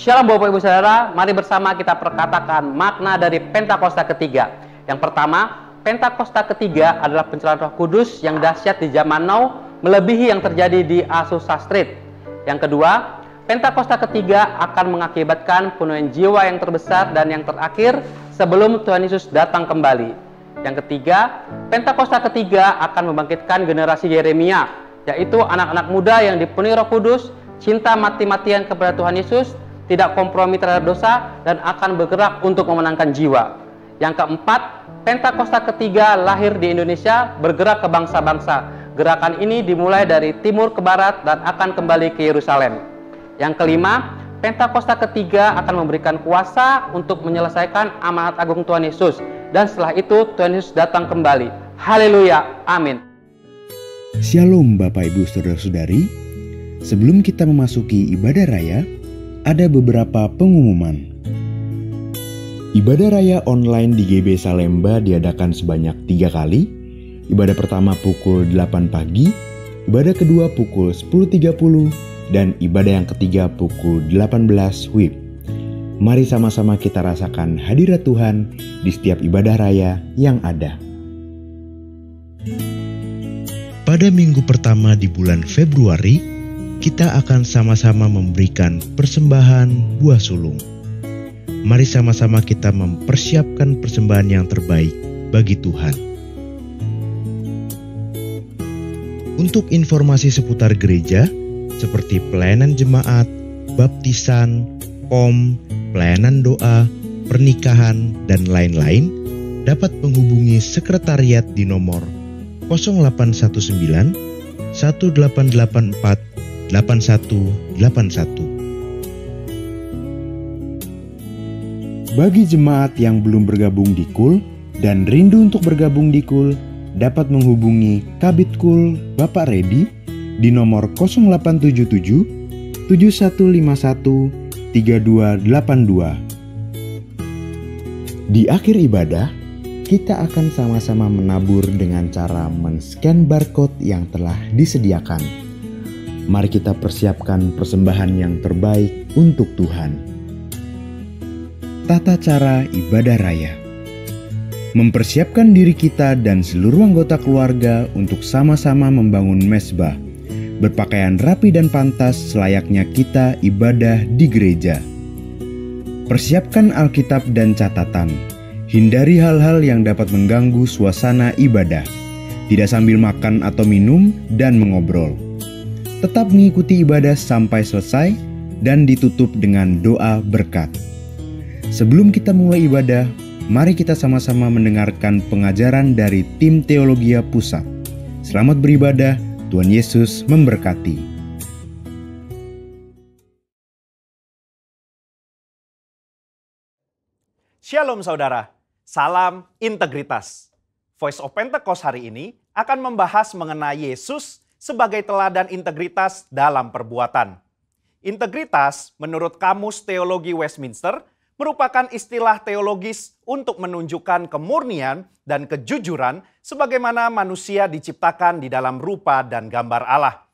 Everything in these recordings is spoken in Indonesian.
Shalom Bapak Ibu Saudara, mari bersama kita perkatakan makna dari Pentakosta ketiga. Yang pertama, Pentakosta ketiga adalah pencurahan Roh Kudus yang dahsyat di zaman now, melebihi yang terjadi di Azusa Street. Yang kedua, Pentakosta ketiga akan mengakibatkan penuaian jiwa yang terbesar dan yang terakhir sebelum Tuhan Yesus datang kembali. Yang ketiga, Pentakosta ketiga akan membangkitkan generasi Yeremia, yaitu anak-anak muda yang dipenuhi Roh Kudus, cinta mati-matian kepada Tuhan Yesus, tidak kompromi terhadap dosa, dan akan bergerak untuk memenangkan jiwa. Yang keempat, Pentakosta ketiga lahir di Indonesia, bergerak ke bangsa-bangsa. Gerakan ini dimulai dari timur ke barat dan akan kembali ke Yerusalem. Yang kelima, Pentakosta ketiga akan memberikan kuasa untuk menyelesaikan amanat agung Tuhan Yesus. Dan setelah itu Tuhan Yesus datang kembali. Haleluya, amin. Shalom Bapak Ibu Saudara-saudari. Sebelum kita memasuki ibadah raya, ada beberapa pengumuman. Ibadah raya online di GB Salemba diadakan sebanyak 3 kali. Ibadah pertama pukul 8 pagi, ibadah kedua pukul 10.30, dan ibadah yang ketiga pukul 18 WIB. Mari sama-sama kita rasakan hadirat Tuhan di setiap ibadah raya yang ada. Pada minggu pertama di bulan Februari, kita akan sama-sama memberikan persembahan buah sulung. Mari sama-sama kita mempersiapkan persembahan yang terbaik bagi Tuhan. Untuk informasi seputar gereja, seperti pelayanan jemaat, baptisan, pelayanan doa, pernikahan, dan lain-lain, dapat menghubungi sekretariat di nomor 0819 1884 8181. Bagi jemaat yang belum bergabung di KUL dan rindu untuk bergabung di KUL, dapat menghubungi Kabid KUL Bapak Redi di nomor 0877 7151 3282. Di akhir ibadah, kita akan sama-sama menabur dengan cara men-scan barcode yang telah disediakan. Mari kita persiapkan persembahan yang terbaik untuk Tuhan. Tata cara ibadah raya. Mempersiapkan diri kita dan seluruh anggota keluarga untuk sama-sama membangun mezbah, berpakaian rapi dan pantas selayaknya kita ibadah di gereja. Persiapkan Alkitab dan catatan. Hindari hal-hal yang dapat mengganggu suasana ibadah. Tidak sambil makan atau minum dan mengobrol. Tetap mengikuti ibadah sampai selesai dan ditutup dengan doa berkat. Sebelum kita mulai ibadah, mari kita sama-sama mendengarkan pengajaran dari tim Teologia Pusat. Selamat beribadah, Tuhan Yesus memberkati. Shalom saudara, salam integritas. Voice of Pentecost hari ini akan membahas mengenai Yesus sebagai teladan integritas dalam perbuatan. Integritas menurut Kamus Teologi Westminster merupakan istilah teologis untuk menunjukkan kemurnian dan kejujuran sebagaimana manusia diciptakan di dalam rupa dan gambar Allah.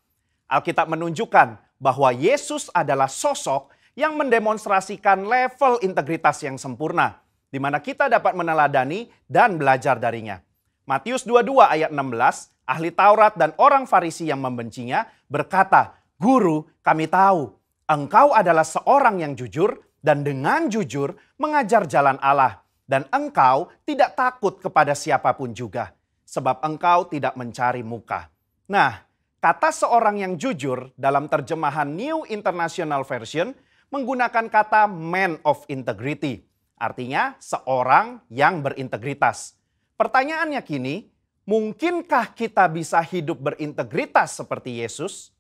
Alkitab menunjukkan bahwa Yesus adalah sosok yang mendemonstrasikan level integritas yang sempurna, di mana kita dapat meneladani dan belajar darinya. Matius 22 ayat 16, ahli Taurat dan orang Farisi yang membencinya berkata, "Guru, kami tahu, engkau adalah seorang yang jujur dan dengan jujur mengajar jalan Allah, dan engkau tidak takut kepada siapapun juga, sebab engkau tidak mencari muka." Nah, kata seorang yang jujur dalam terjemahan New International Version menggunakan kata man of integrity, artinya seorang yang berintegritas. Pertanyaannya kini, mungkinkah kita bisa hidup berintegritas seperti Yesus?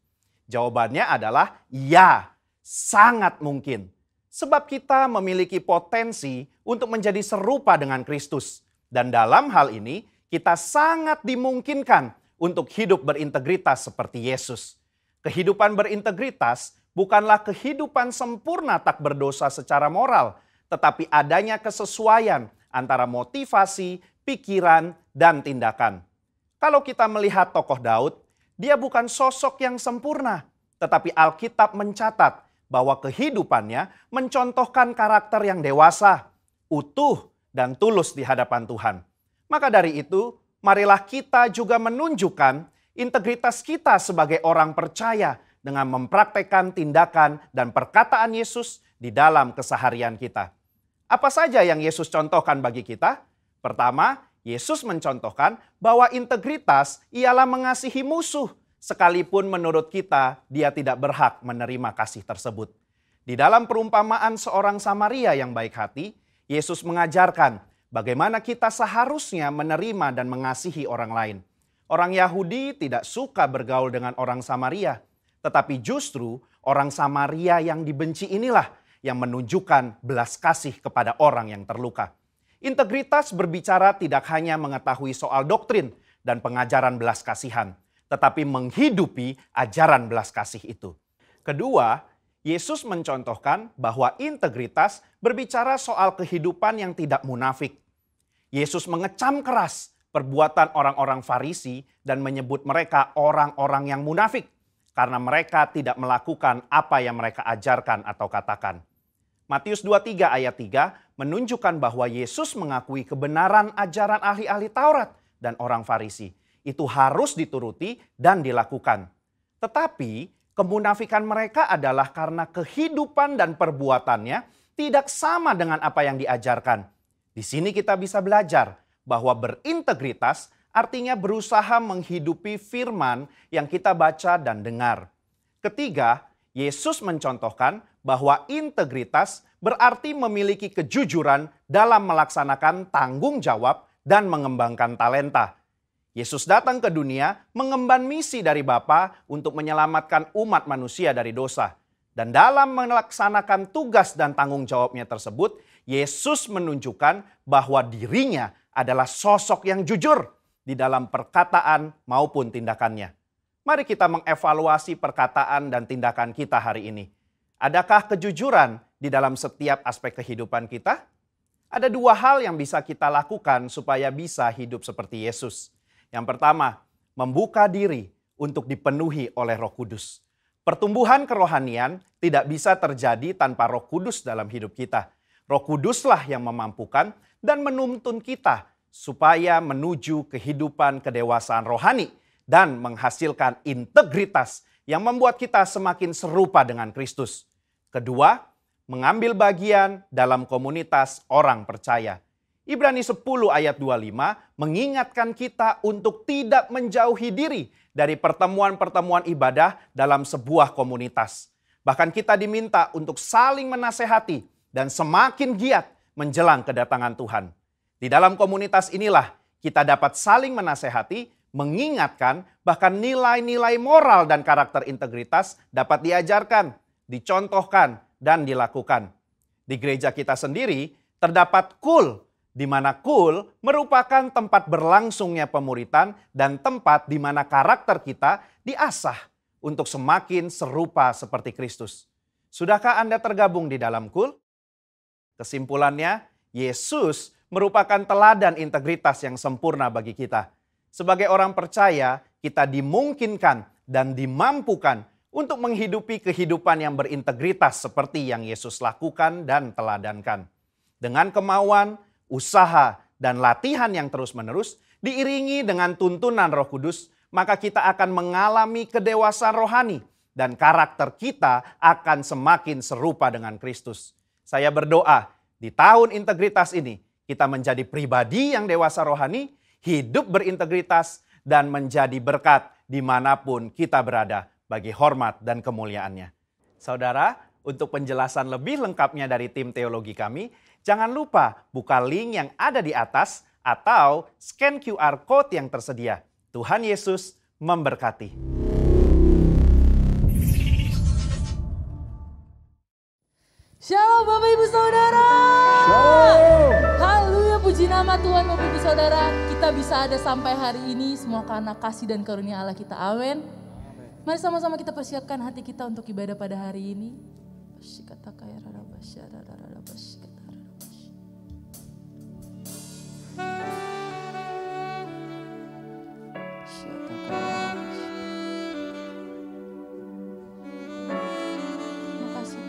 Jawabannya adalah ya, sangat mungkin. Sebab kita memiliki potensi untuk menjadi serupa dengan Kristus. Dan dalam hal ini, kita sangat dimungkinkan untuk hidup berintegritas seperti Yesus. Kehidupan berintegritas bukanlah kehidupan sempurna tak berdosa secara moral, tetapi adanya kesesuaian antara motivasi, pikiran, dan tindakan. Kalau kita melihat tokoh Daud, dia bukan sosok yang sempurna, tetapi Alkitab mencatat bahwa kehidupannya mencontohkan karakter yang dewasa, utuh, dan tulus di hadapan Tuhan. Maka dari itu, marilah kita juga menunjukkan integritas kita sebagai orang percaya dengan mempraktekkan tindakan dan perkataan Yesus di dalam keseharian kita. Apa saja yang Yesus contohkan bagi kita? Pertama, Yesus mencontohkan bahwa integritas ialah mengasihi musuh, sekalipun menurut kita dia tidak berhak menerima kasih tersebut. Di dalam perumpamaan seorang Samaria yang baik hati, Yesus mengajarkan bagaimana kita seharusnya menerima dan mengasihi orang lain. Orang Yahudi tidak suka bergaul dengan orang Samaria, tetapi justru orang Samaria yang dibenci inilah yang menunjukkan belas kasih kepada orang yang terluka. Integritas berbicara tidak hanya mengetahui soal doktrin dan pengajaran belas kasihan, tetapi menghidupi ajaran belas kasih itu. Kedua, Yesus mencontohkan bahwa integritas berbicara soal kehidupan yang tidak munafik. Yesus mengecam keras perbuatan orang-orang Farisi dan menyebut mereka orang-orang yang munafik karena mereka tidak melakukan apa yang mereka ajarkan atau katakan. Matius 23 ayat 3 menunjukkan bahwa Yesus mengakui kebenaran ajaran ahli-ahli Taurat dan orang Farisi. Itu harus dituruti dan dilakukan. Tetapi kemunafikan mereka adalah karena kehidupan dan perbuatannya tidak sama dengan apa yang diajarkan. Di sini kita bisa belajar bahwa berintegritas artinya berusaha menghidupi firman yang kita baca dan dengar. Ketiga, Yesus mencontohkan bahwa integritas berarti memiliki kejujuran dalam melaksanakan tanggung jawab dan mengembangkan talenta. Yesus datang ke dunia mengemban misi dari Bapa untuk menyelamatkan umat manusia dari dosa. Dan dalam melaksanakan tugas dan tanggung jawabnya tersebut, Yesus menunjukkan bahwa dirinya adalah sosok yang jujur di dalam perkataan maupun tindakannya. Mari kita mengevaluasi perkataan dan tindakan kita hari ini. Adakah kejujuran di dalam setiap aspek kehidupan kita? Ada dua hal yang bisa kita lakukan supaya bisa hidup seperti Yesus. Yang pertama, membuka diri untuk dipenuhi oleh Roh Kudus. Pertumbuhan kerohanian tidak bisa terjadi tanpa Roh Kudus dalam hidup kita. Roh Kuduslah yang memampukan dan menuntun kita supaya menuju kehidupan kedewasaan rohani dan menghasilkan integritas yang membuat kita semakin serupa dengan Kristus. Kedua, mengambil bagian dalam komunitas orang percaya. Ibrani 10 ayat 25 mengingatkan kita untuk tidak menjauhi diri dari pertemuan-pertemuan ibadah dalam sebuah komunitas. Bahkan kita diminta untuk saling menasehati dan semakin giat menjelang kedatangan Tuhan. Di dalam komunitas inilah kita dapat saling menasehati, mengingatkan, bahkan nilai-nilai moral dan karakter integritas dapat diajarkan, dicontohkan, dan dilakukan. Di gereja kita sendiri terdapat KUL, di mana KUL merupakan tempat berlangsungnya pemuritan dan tempat di mana karakter kita diasah untuk semakin serupa seperti Kristus. Sudahkah Anda tergabung di dalam KUL? Kesimpulannya, Yesus merupakan teladan integritas yang sempurna bagi kita. Sebagai orang percaya, kita dimungkinkan dan dimampukan untuk menghidupi kehidupan yang berintegritas seperti yang Yesus lakukan dan teladankan. Dengan kemauan, usaha, dan latihan yang terus-menerus, diiringi dengan tuntunan Roh Kudus, maka kita akan mengalami kedewasaan rohani dan karakter kita akan semakin serupa dengan Kristus. Saya berdoa, di tahun integritas ini, kita menjadi pribadi yang dewasa rohani, hidup berintegritas, dan menjadi berkat dimanapun kita berada bagi hormat dan kemuliaannya. Saudara, untuk penjelasan lebih lengkapnya dari tim teologi kami, jangan lupa buka link yang ada di atas atau scan QR Code yang tersedia. Tuhan Yesus memberkati. Shalom Bapak Ibu Saudara. Shalom. Haleluya, puji nama Tuhan Bapak Ibu Saudara. Kita bisa ada sampai hari ini semua karena kasih dan karunia Allah kita. Amin. Mari sama-sama kita persiapkan hati kita untuk ibadah pada hari ini. Terima kasih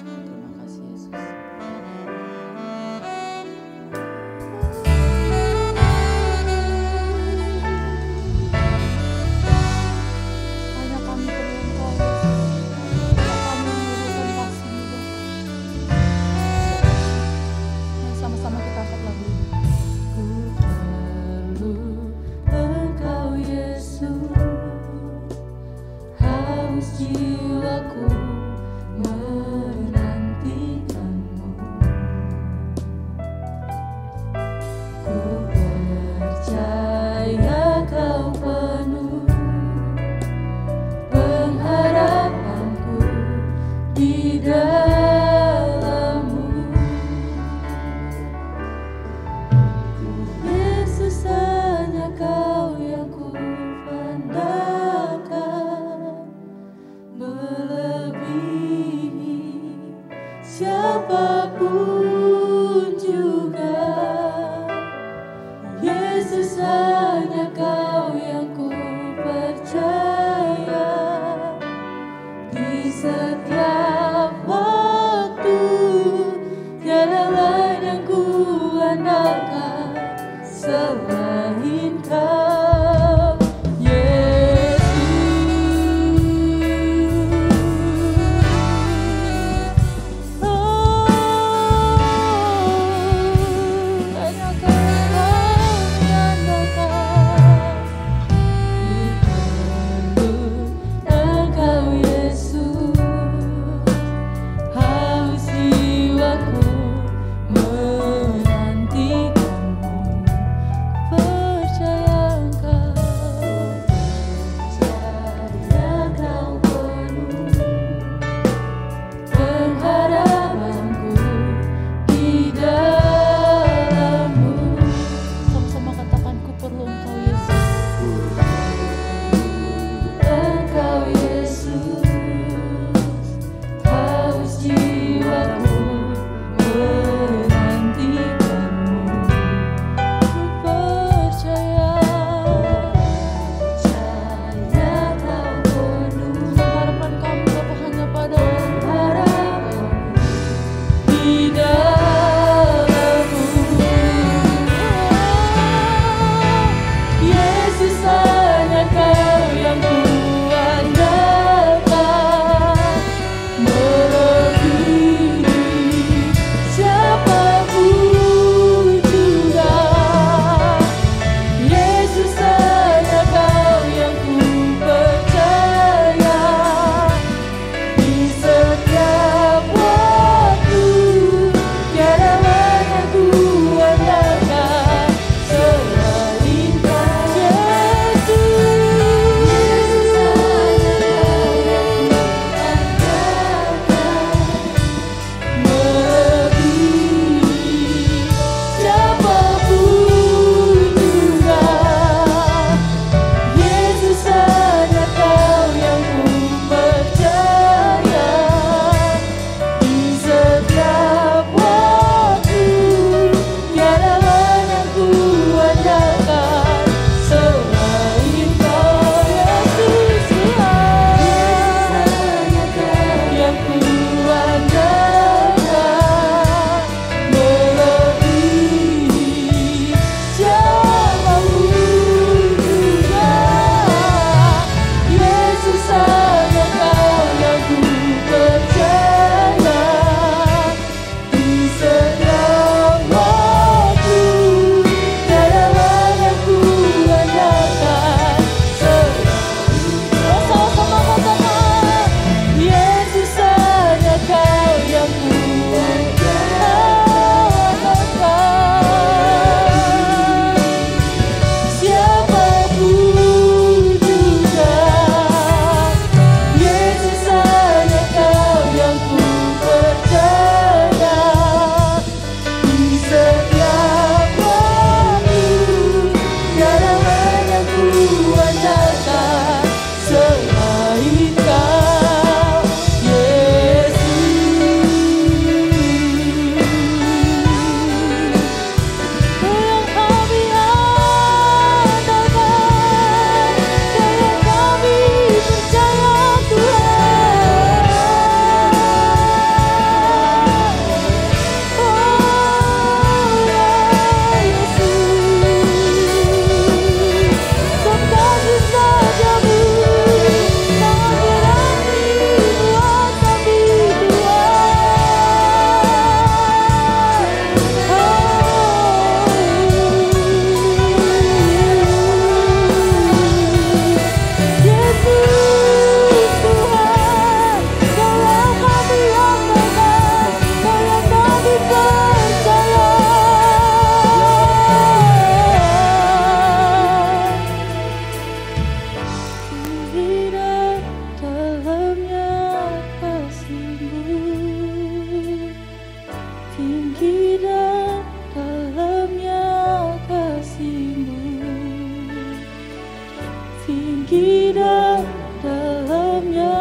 tinggi dan dalamnya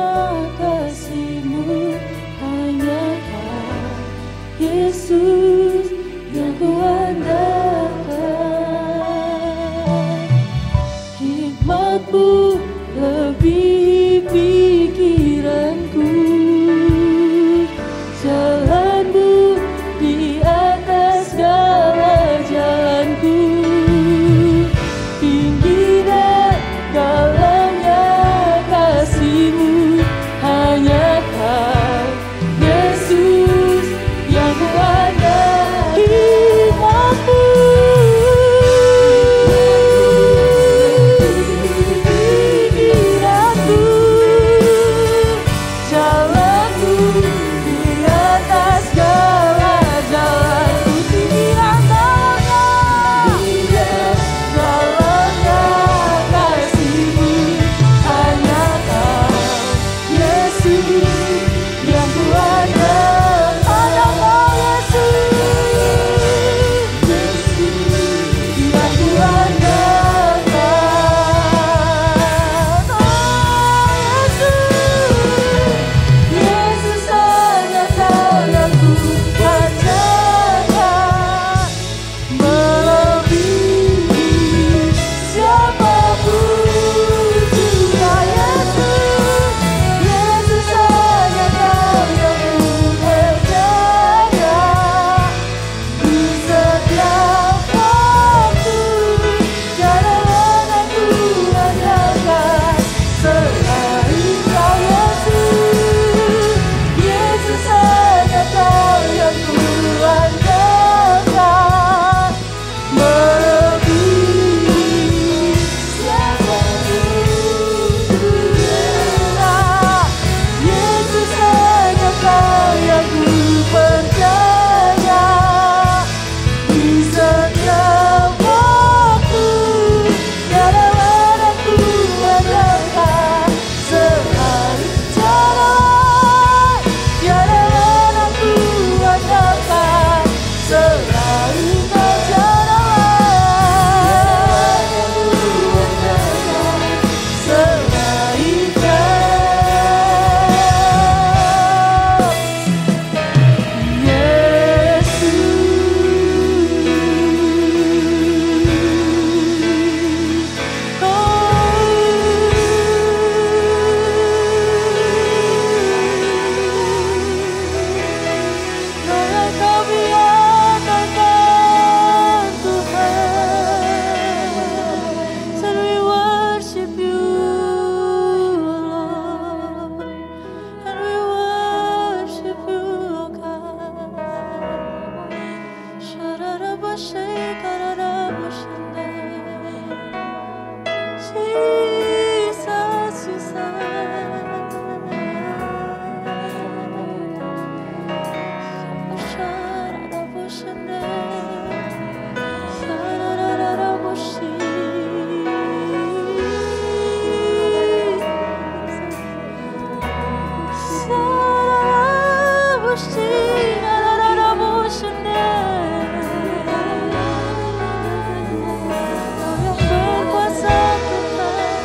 kasih-Mu, hanya Kau Yesus yang kuandalkan. Hikmat-Mu lebih pikiranku, jalan-Mu di atas segala jalanku, tinggi dan dalamnya kasih-Mu, hanya Kau Yesus yang kuandalkan. Hikmat-Mu pikiranku, jalanku di atas segala jalanku, tinggi dan dalamnya kasih-Mu, hanya Kau Yesus yang kuandalkan. Hanya Kau Yesus yang kuandalkan. Oh Yesus, Yesus hanya Kau yang kupercaya, melebihi siapapun juga. Yesus, Yesus hanya Kau yang kupercaya, di setiap waktu tiada yang aku andalkan selain Kau. Yesus, Yesus hanya Kau yang kuandalkan, melebihi siapapun juga. Yesus hanya Kau yang kupercaya, di setiap waktu tiada yang aku andalkan selain tiada yang aku andalkan selain Kau. Tiada yang aku andalkan selain Kau biarkan Tuhan. So we worship You, Lord, and we worship You, God. Jesus, berkuasa Tuhan.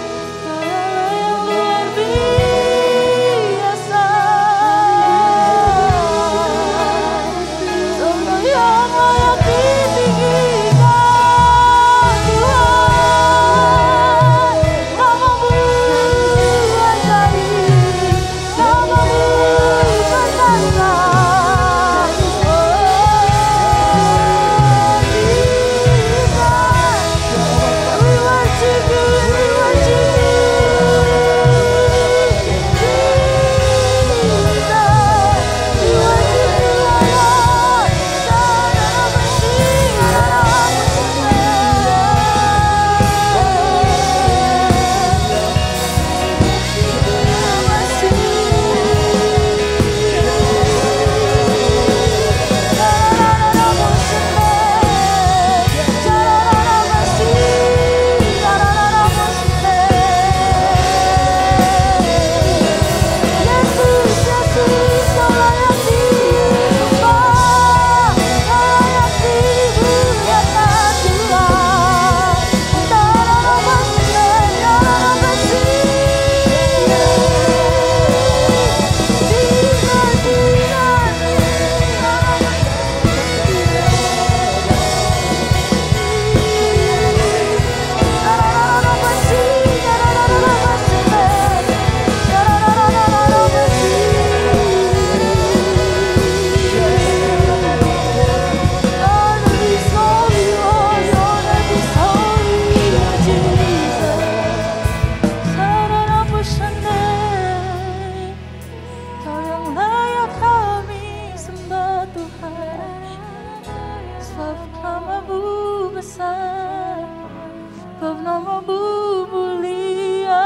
namamu mulia.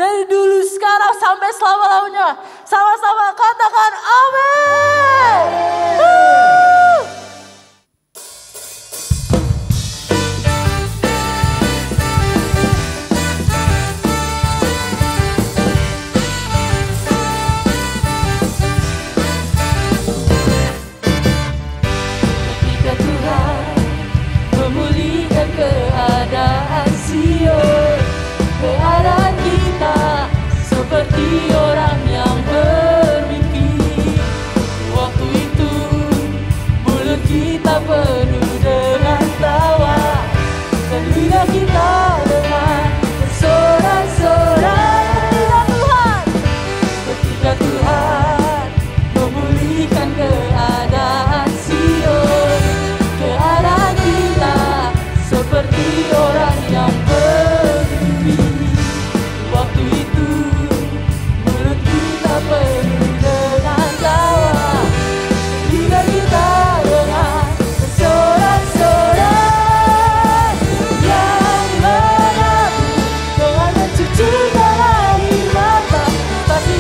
Dari dulu, sekarang, sampai selama-lamanya. Sama-sama katakan amin. Ketika Tuhan memulihkan keadaan Sion, keadaan kita seperti orang yang bermimpi. Waktu itu mulut kita penuh dengan tawa dan lidah kita dengan bersorak-sorak. Ketika Tuhan memulihkan keadaan Sion, keadaan kita seperti orang yang bermimpi. Waktu itu mulut kita penuh dengan tawa, lidah kita dengan bersorak-sorak. Yang mengaku dengan mencucurkan air mata, pasti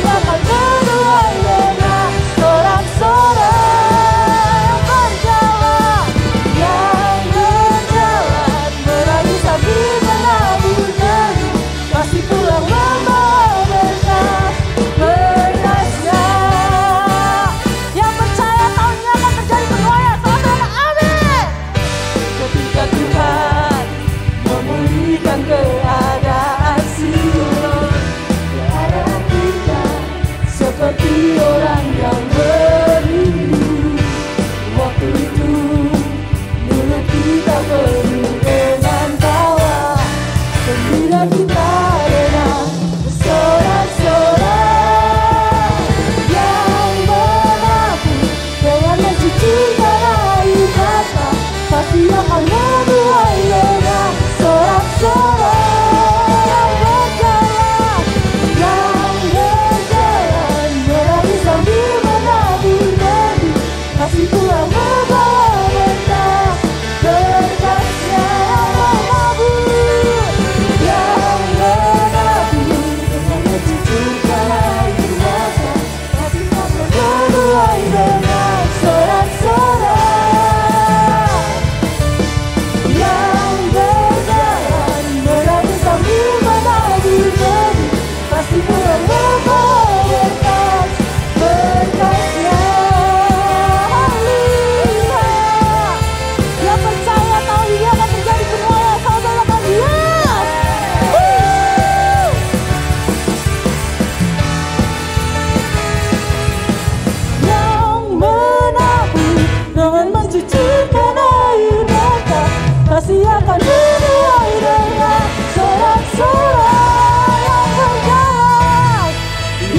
jangan mencucikan air mata, kasih akan dimulai dengan sorak-sorak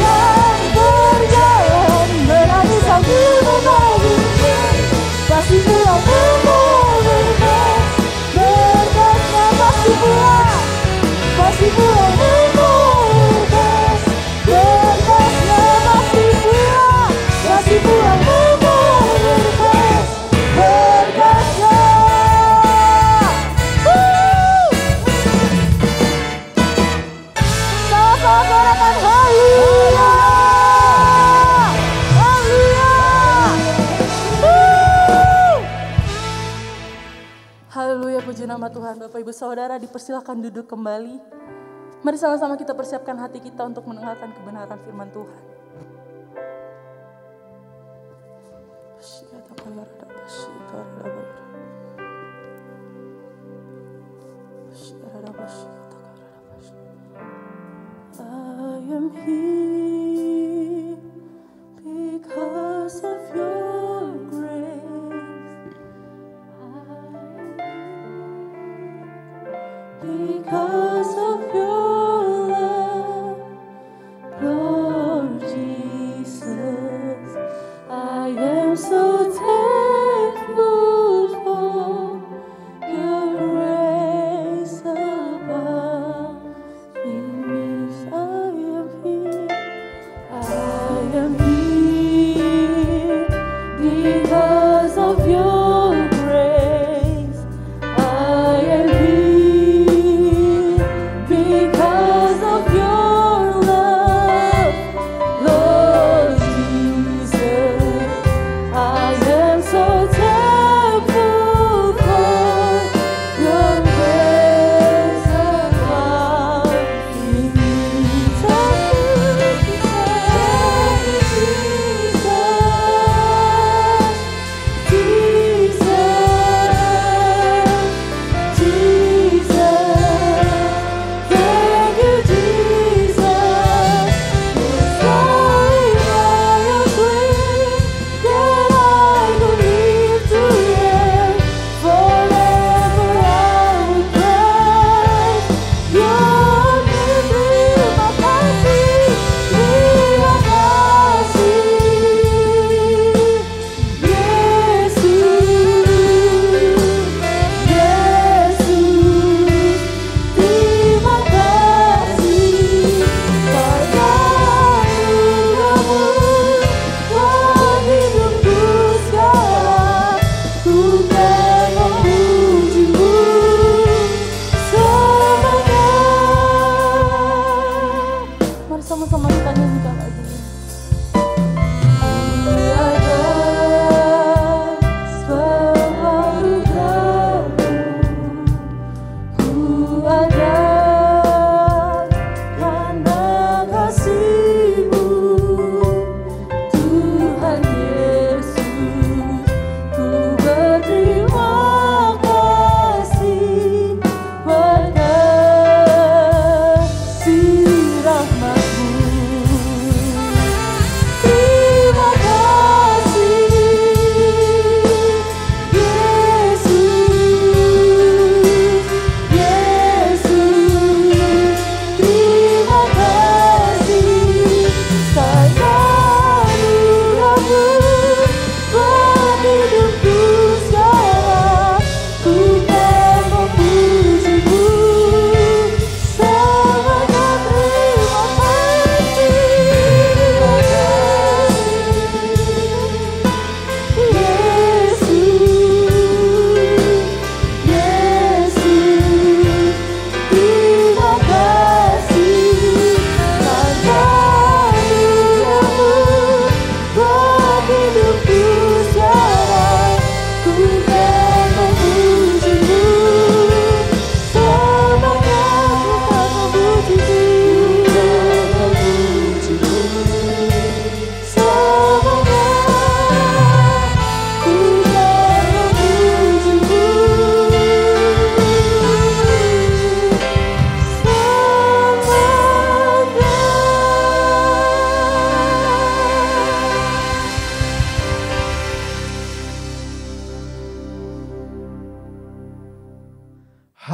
yang berjalan, menangis sambil menangis, kasih pulang berkas, berkasnya pasti pulang, pasti pulang berkas, berkasnya pasti pulang, pasti pulang berkas, berkasnya. Sama-sama sorakan haleluya, haleluya. Haleluya, puji nama Tuhan. Bapak Ibu Saudara dipersilakan duduk kembali. Mari sama-sama kita persiapkan hati kita untuk mendengarkan kebenaran firman Tuhan. I am here because of your grace. Because of your love, Lord Jesus, I am so thankful for your grace above me. I am here because of your grace. I am here because of your love, Lord Jesus. I am so thankful for your grace above me. Thank you, Jesus.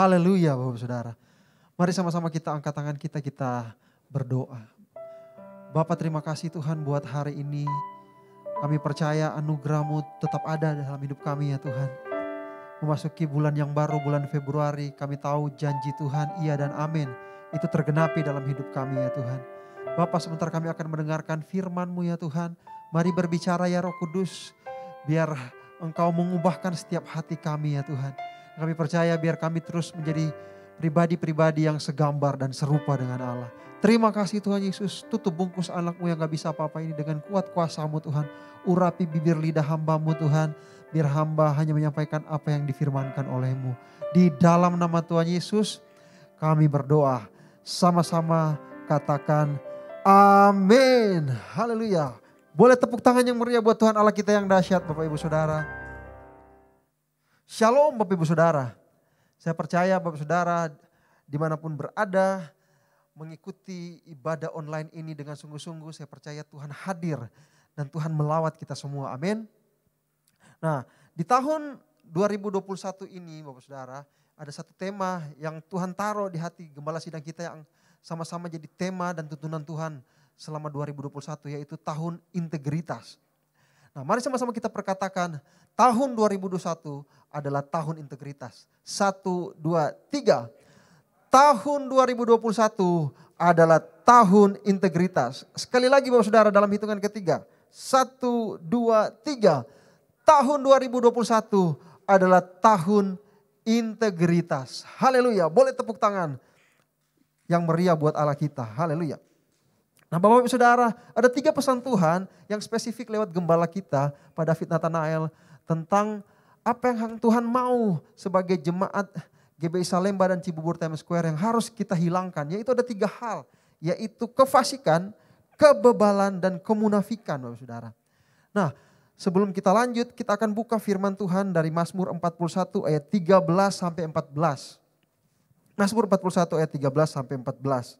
Haleluya Bapak Saudara. Mari sama-sama kita angkat tangan kita berdoa. Bapak terima kasih Tuhan buat hari ini. Kami percaya anugerah-Mu tetap ada dalam hidup kami ya Tuhan. Memasuki bulan yang baru, bulan Februari, kami tahu janji Tuhan iya dan amin. Itu tergenapi dalam hidup kami ya Tuhan. Bapak sebentar kami akan mendengarkan firman-Mu ya Tuhan. Mari berbicara ya Roh Kudus. Biar Engkau mengubahkan setiap hati kami ya Tuhan. Kami percaya biar kami terus menjadi pribadi-pribadi yang segambar dan serupa dengan Allah. Terima kasih Tuhan Yesus, tutup bungkus anak-Mu yang gak bisa apa-apa ini dengan kuat kuasa-Mu Tuhan. Urapi bibir lidah hamba-Mu Tuhan, biar hamba hanya menyampaikan apa yang difirmankan oleh-Mu. Di dalam nama Tuhan Yesus kami berdoa, sama-sama katakan amin. Haleluya. Boleh tepuk tangan yang meriah buat Tuhan Allah kita yang dahsyat Bapak Ibu Saudara. Shalom Bapak Ibu Saudara. Saya percaya Bapak Saudara dimanapun berada, mengikuti ibadah online ini dengan sungguh-sungguh, saya percaya Tuhan hadir dan Tuhan melawat kita semua. Amin. Nah, di tahun 2021 ini Bapak Saudara, ada satu tema yang Tuhan taruh di hati gembala sidang kita yang sama-sama jadi tema dan tuntunan Tuhan selama 2021, yaitu tahun integritas. Nah, mari sama-sama kita perkatakan, tahun 2021 adalah tahun integritas. 1, 2, 3. Tahun 2021 adalah tahun integritas. Sekali lagi Bapak Saudara dalam hitungan ketiga. 1, 2, 3. Tahun 2021 adalah tahun integritas. Haleluya. Boleh tepuk tangan yang meriah buat Allah kita. Haleluya. Nah Bapak Ibu Saudara, ada 3 pesan Tuhan yang spesifik lewat gembala kita pada David Nathanael tentang apa yang Tuhan mau sebagai jemaat GBI Salemba dan Cibubur Times Square yang harus kita hilangkan. Yaitu ada 3 hal, yaitu kefasikan, kebebalan, dan kemunafikan Bapak Saudara. Nah sebelum kita lanjut, kita akan buka firman Tuhan dari Mazmur 41 ayat 13 sampai 14. Mazmur 41 ayat 13 sampai 14.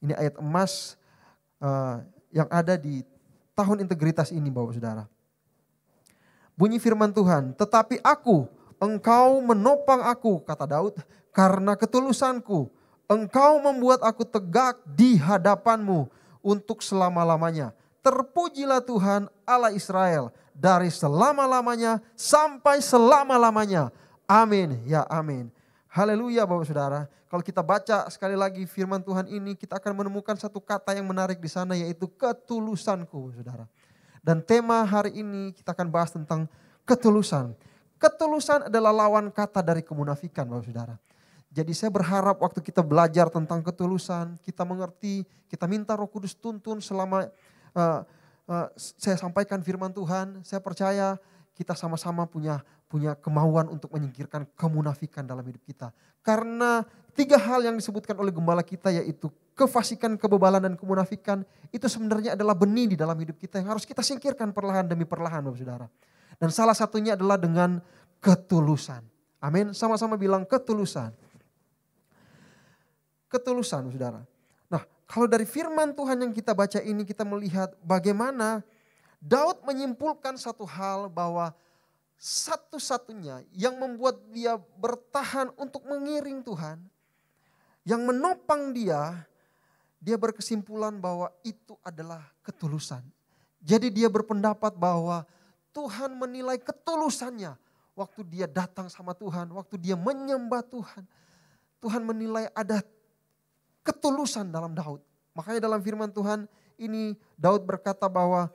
Ini ayat emas yang ada di tahun integritas ini Bapak Saudara. Bunyi firman Tuhan, tetapi aku, Engkau menopang aku, kata Daud, karena ketulusanku. Engkau membuat aku tegak di hadapan-Mu untuk selama-lamanya. Terpujilah Tuhan Allah Israel dari selama-lamanya sampai selama-lamanya. Amin, ya amin. Haleluya Bapak Saudara. Kalau kita baca sekali lagi firman Tuhan ini, kita akan menemukan satu kata yang menarik di sana, yaitu ketulusanku Saudara. Dan tema hari ini kita akan bahas tentang ketulusan. Ketulusan adalah lawan kata dari kemunafikan Bapak Saudara. Jadi saya berharap waktu kita belajar tentang ketulusan, kita mengerti, kita minta Roh Kudus tuntun selama saya sampaikan firman Tuhan. Saya percaya kita sama-sama punya kemauan untuk menyingkirkan kemunafikan dalam hidup kita. Karena 3 hal yang disebutkan oleh gembala kita, yaitu kefasikan, kebebalan, dan kemunafikan, itu sebenarnya adalah benih di dalam hidup kita yang harus kita singkirkan perlahan demi perlahan Bapak Saudara. Dan salah satunya adalah dengan ketulusan. Amin. Sama-sama bilang ketulusan. Ketulusan Saudara. Nah kalau dari firman Tuhan yang kita baca ini, kita melihat bagaimana Daud menyimpulkan satu hal, bahwa satu-satunya yang membuat dia bertahan untuk mengiring Tuhan, yang menopang dia berkesimpulan bahwa itu adalah ketulusan. Jadi dia berpendapat bahwa Tuhan menilai ketulusannya waktu dia datang sama Tuhan, waktu dia menyembah Tuhan. Tuhan menilai ada ketulusan dalam Daud. Makanya dalam firman Tuhan ini Daud berkata bahwa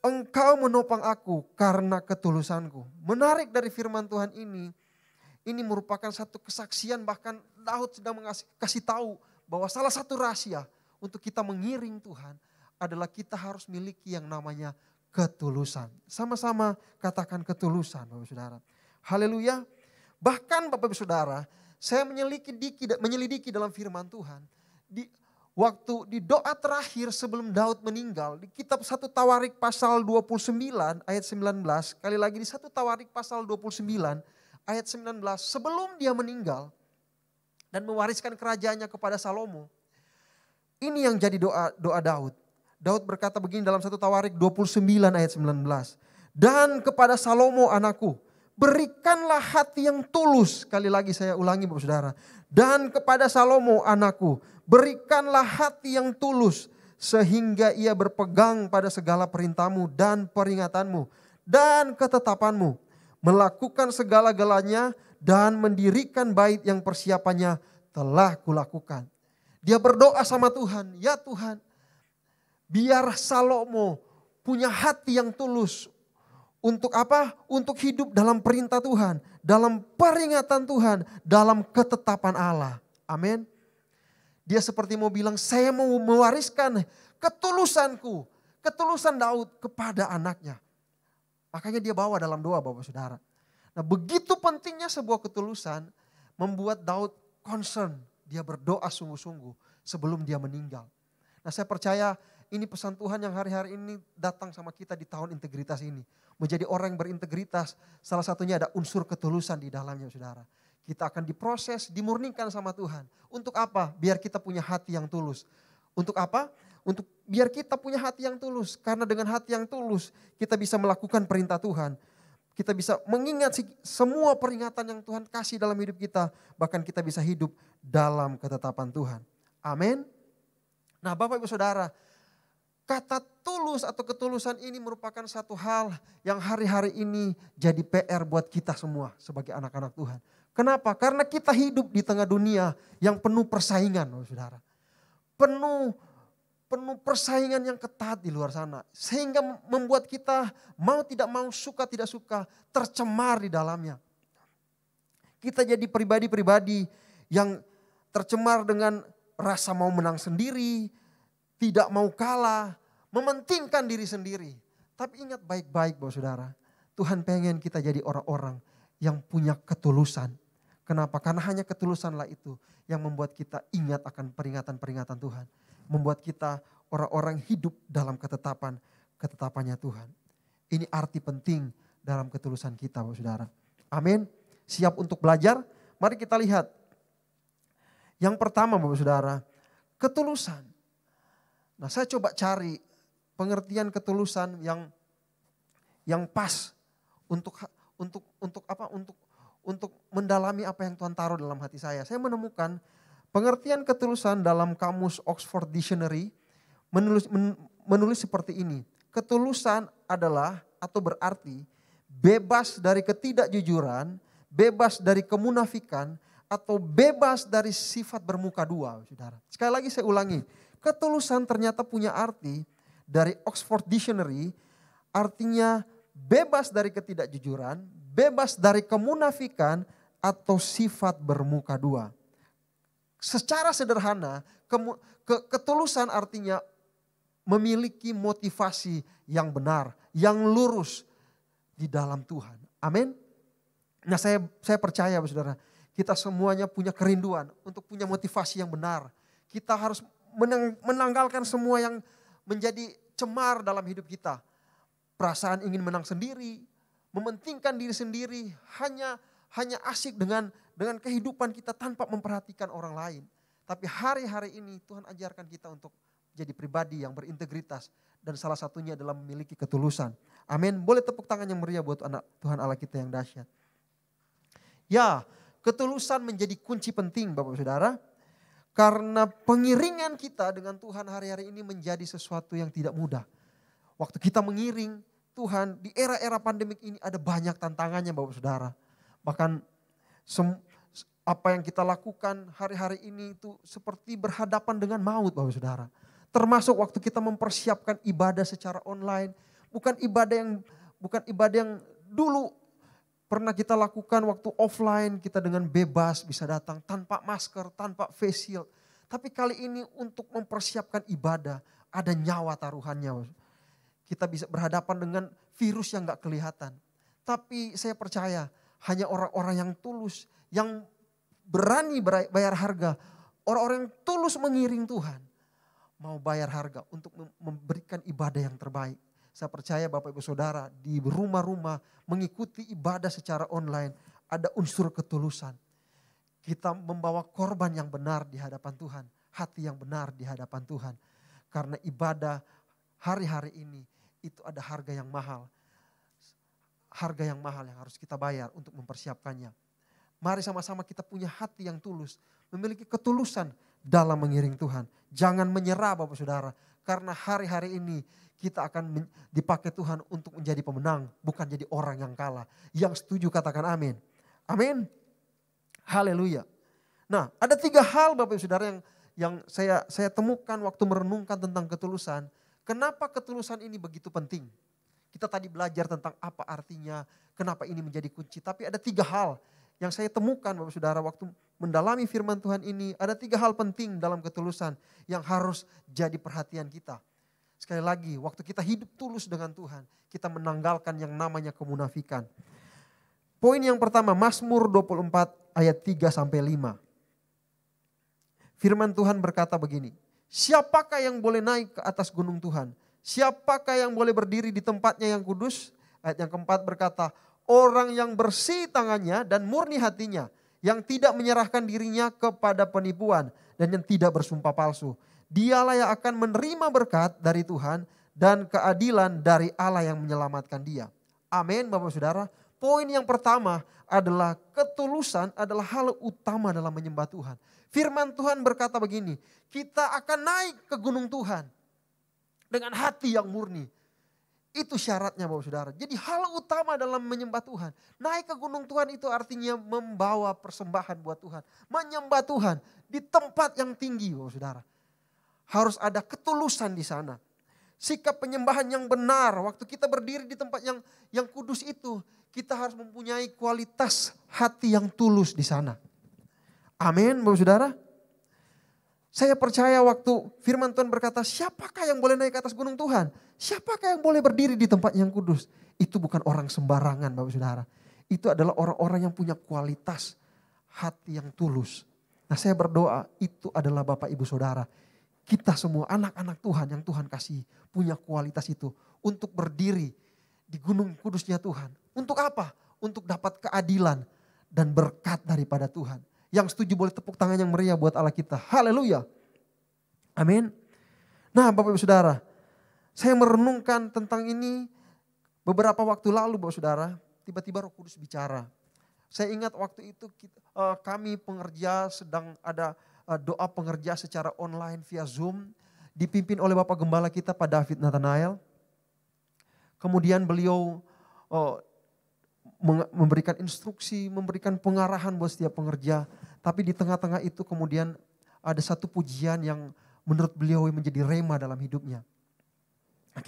Engkau menopang aku karena ketulusanku. Menarik dari firman Tuhan ini merupakan satu kesaksian, bahkan Daud sedang kasih tahu bahwa salah satu rahasia untuk kita mengiring Tuhan adalah kita harus miliki yang namanya ketulusan. Sama-sama katakan ketulusan Bapak Saudara. Haleluya. Bahkan Bapak Saudara, saya menyelidiki dalam firman Tuhan. Waktu di doa terakhir sebelum Daud meninggal, di kitab 1 Tawarik pasal 29 ayat 19, sekali lagi di 1 Tawarik pasal 29 ayat 19, sebelum dia meninggal dan mewariskan kerajaannya kepada Salomo, ini yang jadi doa Daud. Daud berkata begini dalam 1 Tawarik 29 ayat 19, dan kepada Salomo anakku, Berikanlah hati yang tulus. Sekali lagi saya ulangi Bapak Saudara. Dan kepada Salomo anakku, berikanlah hati yang tulus. Sehingga ia berpegang pada segala perintahmu dan peringatanmu dan ketetapanmu. Melakukan segala-galanya dan mendirikan bait yang persiapannya telah kulakukan. Dia berdoa sama Tuhan, ya Tuhan, biar Salomo punya hati yang tulus. Untuk apa? Untuk hidup dalam perintah Tuhan, dalam peringatan Tuhan, dalam ketetapan Allah. Amin. Dia seperti mau bilang, saya mau mewariskan ketulusanku, ketulusan Daud kepada anaknya. Makanya dia bawa dalam doa Bapak Saudara. Nah begitu pentingnya sebuah ketulusan membuat Daud concern. Dia berdoa sungguh-sungguh sebelum dia meninggal. Nah saya percaya ini pesan Tuhan yang hari-hari ini datang sama kita di tahun integritas ini. Menjadi orang yang berintegritas, salah satunya ada unsur ketulusan di dalamnya saudara. Kita akan diproses, dimurnikan sama Tuhan. Untuk apa? Biar kita punya hati yang tulus. Untuk apa? Untuk biar kita punya hati yang tulus. Karena dengan hati yang tulus kita bisa melakukan perintah Tuhan. Kita bisa mengingat semua peringatan yang Tuhan kasih dalam hidup kita. Bahkan kita bisa hidup dalam ketetapan Tuhan. Amin. Nah Bapak Ibu Saudara, kata tulus atau ketulusan ini merupakan satu hal yang hari-hari ini jadi PR buat kita semua sebagai anak-anak Tuhan. Kenapa? Karena kita hidup di tengah dunia yang penuh persaingan, saudara. Penuh persaingan yang ketat di luar sana. Sehingga membuat kita mau tidak mau, suka tidak suka, tercemar di dalamnya. Kita jadi pribadi-pribadi yang tercemar dengan rasa mau menang sendiri, tidak mau kalah, mementingkan diri sendiri. Tapi ingat baik-baik Bapak Saudara, Tuhan pengen kita jadi orang-orang yang punya ketulusan. Kenapa? Karena hanya ketulusanlah itu yang membuat kita ingat akan peringatan-peringatan Tuhan. Membuat kita orang-orang hidup dalam ketetapannya Tuhan. Ini arti penting dalam ketulusan kita Bapak Saudara. Amin. Siap untuk belajar? Mari kita lihat. Yang pertama Bapak Saudara, ketulusan. Nah saya coba cari pengertian ketulusan yang pas untuk mendalami apa yang Tuhan taruh dalam hati saya. Saya menemukan pengertian ketulusan dalam kamus Oxford Dictionary menulis seperti ini. Ketulusan adalah atau berarti bebas dari ketidakjujuran, bebas dari kemunafikan, atau bebas dari sifat bermuka dua. Saudara. Sekali lagi saya ulangi, ketulusan ternyata punya arti dari Oxford Dictionary, artinya bebas dari ketidakjujuran, bebas dari kemunafikan, atau sifat bermuka dua. Secara sederhana, ketulusan artinya memiliki motivasi yang benar, yang lurus di dalam Tuhan. Amin. Nah saya percaya saudara, kita semuanya punya kerinduan untuk punya motivasi yang benar. Kita harus menanggalkan semua yang menjadi cemar dalam hidup kita. Perasaan ingin menang sendiri, mementingkan diri sendiri, hanya asik dengan kehidupan kita tanpa memperhatikan orang lain. Tapi hari-hari ini Tuhan ajarkan kita untuk jadi pribadi yang berintegritas. Dan salah satunya adalah memiliki ketulusan. Amin. Boleh tepuk tangan yang meriah buat anak Tuhan Allah kita yang dahsyat. Ya, ketulusan menjadi kunci penting Bapak Saudara. Karena pengiringan kita dengan Tuhan hari-hari ini menjadi sesuatu yang tidak mudah. Waktu kita mengiring Tuhan di era-era pandemik ini ada banyak tantangannya Bapak Saudara. Bahkan apa yang kita lakukan hari-hari ini itu seperti berhadapan dengan maut Bapak Saudara. Termasuk waktu kita mempersiapkan ibadah secara online. Bukan ibadah yang dulu pernah kita lakukan waktu offline, kita dengan bebas bisa datang tanpa masker, tanpa face shield. Tapi kali ini untuk mempersiapkan ibadah, ada nyawa taruhannya. Kita bisa berhadapan dengan virus yang gak kelihatan. Tapi saya percaya hanya orang-orang yang tulus, yang berani bayar harga. Orang-orang yang tulus mengiring Tuhan, mau bayar harga untuk memberikan ibadah yang terbaik. Saya percaya Bapak Ibu Saudara di rumah-rumah mengikuti ibadah secara online ada unsur ketulusan. Kita membawa korban yang benar di hadapan Tuhan, hati yang benar di hadapan Tuhan. Karena ibadah hari-hari ini itu ada harga yang mahal. harga yang mahal yang harus kita bayar untuk mempersiapkannya. Mari sama-sama kita punya hati yang tulus, memiliki ketulusan dalam mengiring Tuhan. Jangan menyerah Bapak Saudara, karena hari-hari ini kita akan dipakai Tuhan untuk menjadi pemenang, bukan jadi orang yang kalah. Yang setuju katakan amin. Amin. Haleluya. Nah, ada 3 hal Bapak Saudara yang saya temukan waktu merenungkan tentang ketulusan. Kenapa ketulusan ini begitu penting? Kita tadi belajar tentang apa artinya, kenapa ini menjadi kunci. Tapi ada 3 hal yang saya temukan Bapak Saudara waktu mendalami firman Tuhan ini. Ada 3 hal penting dalam ketulusan yang harus jadi perhatian kita. Sekali lagi, waktu kita hidup tulus dengan Tuhan, kita menanggalkan yang namanya kemunafikan. Poin yang pertama, Mazmur 24 ayat 3-5. Firman Tuhan berkata begini, siapakah yang boleh naik ke atas gunung Tuhan? Siapakah yang boleh berdiri di tempatnya yang kudus? Ayat yang keempat berkata, orang yang bersih tangannya dan murni hatinya, yang tidak menyerahkan dirinya kepada penipuan dan yang tidak bersumpah palsu. Dialah yang akan menerima berkat dari Tuhan dan keadilan dari Allah yang menyelamatkan dia. Amin Bapak Saudara. Poin yang pertama adalah ketulusan adalah hal utama dalam menyembah Tuhan. Firman Tuhan berkata begini, kita akan naik ke gunung Tuhan dengan hati yang murni. Itu syaratnya Bapak Saudara. Jadi hal utama dalam menyembah Tuhan. Naik ke gunung Tuhan itu artinya membawa persembahan buat Tuhan. Menyembah Tuhan di tempat yang tinggi Bapak Saudara. Harus ada ketulusan di sana. Sikap penyembahan yang benar. Waktu kita berdiri di tempat yang kudus itu. Kita harus mempunyai kualitas hati yang tulus di sana. Amin Bapak Saudara. Saya percaya waktu firman Tuhan berkata, siapakah yang boleh naik ke atas gunung Tuhan? Siapakah yang boleh berdiri di tempat yang kudus? Itu bukan orang sembarangan Bapak Saudara. Itu adalah orang-orang yang punya kualitas hati yang tulus. Nah saya berdoa itu adalah Bapak Ibu Saudara. Kita semua anak-anak Tuhan yang Tuhan kasih punya kualitas itu. Untuk berdiri di gunung kudusnya Tuhan. Untuk apa? Untuk dapat keadilan dan berkat daripada Tuhan. Yang setuju boleh tepuk tangan yang meriah buat Allah kita. Haleluya. Amin. Nah Bapak Ibu Saudara, saya merenungkan tentang ini beberapa waktu lalu Bapak Saudara. Tiba-tiba Roh Kudus bicara. Saya ingat waktu itu kami pengerja sedang ada doa pengerja secara online via Zoom. Dipimpin oleh Bapak Gembala kita Pak David Nathanael. Kemudian beliau memberikan instruksi, memberikan pengarahan buat setiap pengerja. Tapi di tengah-tengah itu kemudian ada satu pujian yang menurut beliau menjadi rema dalam hidupnya. Nah,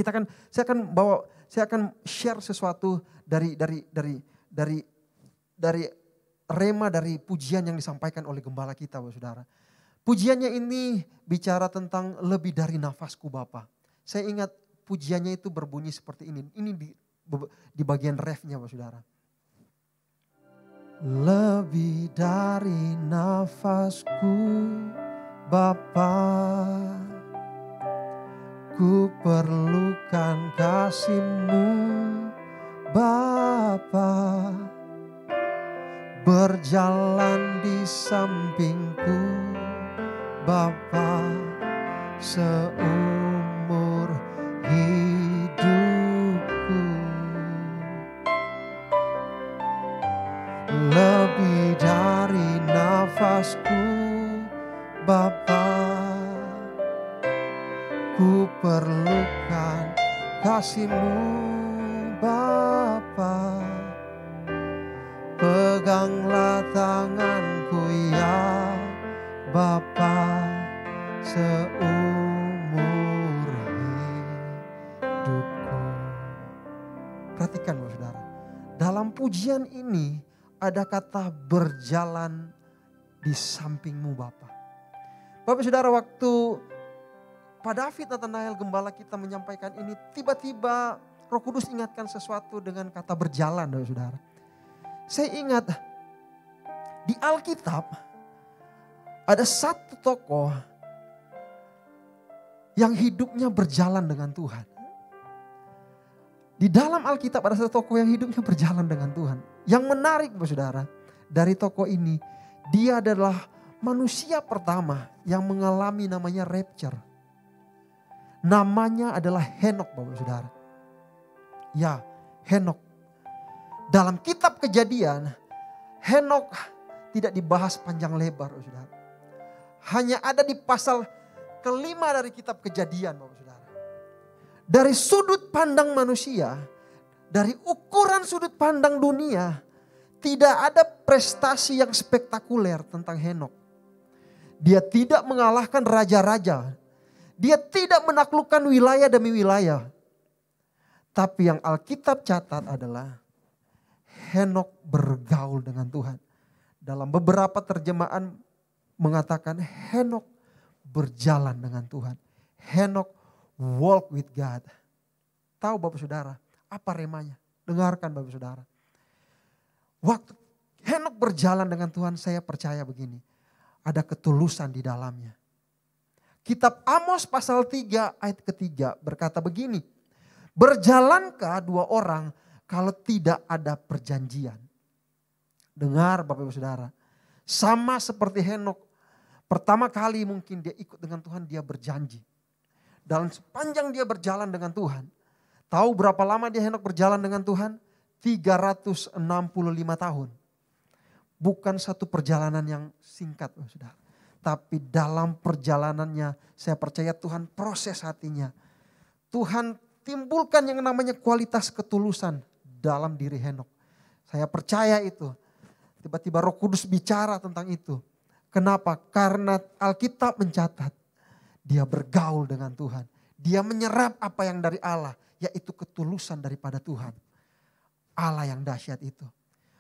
saya akan share sesuatu dari rema dari pujian yang disampaikan oleh gembala kita, Bapak Saudara. Pujiannya ini bicara tentang lebih dari nafasku Bapa. Saya ingat pujiannya itu berbunyi seperti ini. Ini di bagian refnya Bapak Saudara. Lebih dari nafasku Bapa, ku perlukan kasih-Mu Bapa, berjalan di sampingku Bapa seumur hidupku. Lebih dari nafasku Bapa, ku perlukan kasih-Mu Bapa, peganglah tanganku ya Bapa seumur hidupku. Perhatikan Bapak Saudara, dalam pujian ini ada kata berjalan di samping-Mu Bapa. Bapak Saudara, waktu Pak David Nathanael gembala kita menyampaikan ini, tiba-tiba Roh Kudus ingatkan sesuatu dengan kata berjalan Bapak Saudara. Saya ingat di Alkitab ada satu tokoh yang hidupnya berjalan dengan Tuhan. Di dalam Alkitab ada satu tokoh yang hidupnya berjalan dengan Tuhan. Yang menarik Bapak Saudara, dari tokoh ini, dia adalah manusia pertama yang mengalami namanya rapture. Namanya adalah Henok Bapak Saudara. Ya, Henok. Dalam kitab Kejadian, Henok tidak dibahas panjang lebar, saudara. Hanya ada di pasal kelima dari kitab Kejadian, Bapak Saudara. Dari sudut pandang manusia, dari ukuran sudut pandang dunia, tidak ada prestasi yang spektakuler tentang Henok. Dia tidak mengalahkan raja-raja. Dia tidak menaklukkan wilayah demi wilayah. Tapi yang Alkitab catat adalah Henok bergaul dengan Tuhan. Dalam beberapa terjemahan mengatakan Henok berjalan dengan Tuhan. Henok walk with God. Tahu Bapak Saudara apa remanya? Dengarkan Bapak Saudara. Waktu Henok berjalan dengan Tuhan, saya percaya begini. Ada ketulusan di dalamnya. Kitab Amos pasal 3 ayat ketiga berkata begini. Berjalankah dua orang kalau tidak ada perjanjian? Dengar Bapak Ibu Saudara. Sama seperti Henok. Pertama kali mungkin dia ikut dengan Tuhan, dia berjanji. Dalam sepanjang dia berjalan dengan Tuhan. Tahu berapa lama dia Henok berjalan dengan Tuhan? 365 tahun. Bukan satu perjalanan yang singkat, Saudara. Tapi dalam perjalanannya saya percaya Tuhan proses hatinya. Tuhan timbulkan yang namanya kualitas ketulusan dalam diri Henok. Saya percaya itu. Tiba-tiba Roh Kudus bicara tentang itu. Kenapa? Karena Alkitab mencatat dia bergaul dengan Tuhan. Dia menyerap apa yang dari Allah, yaitu ketulusan daripada Tuhan. Allah yang dahsyat itu.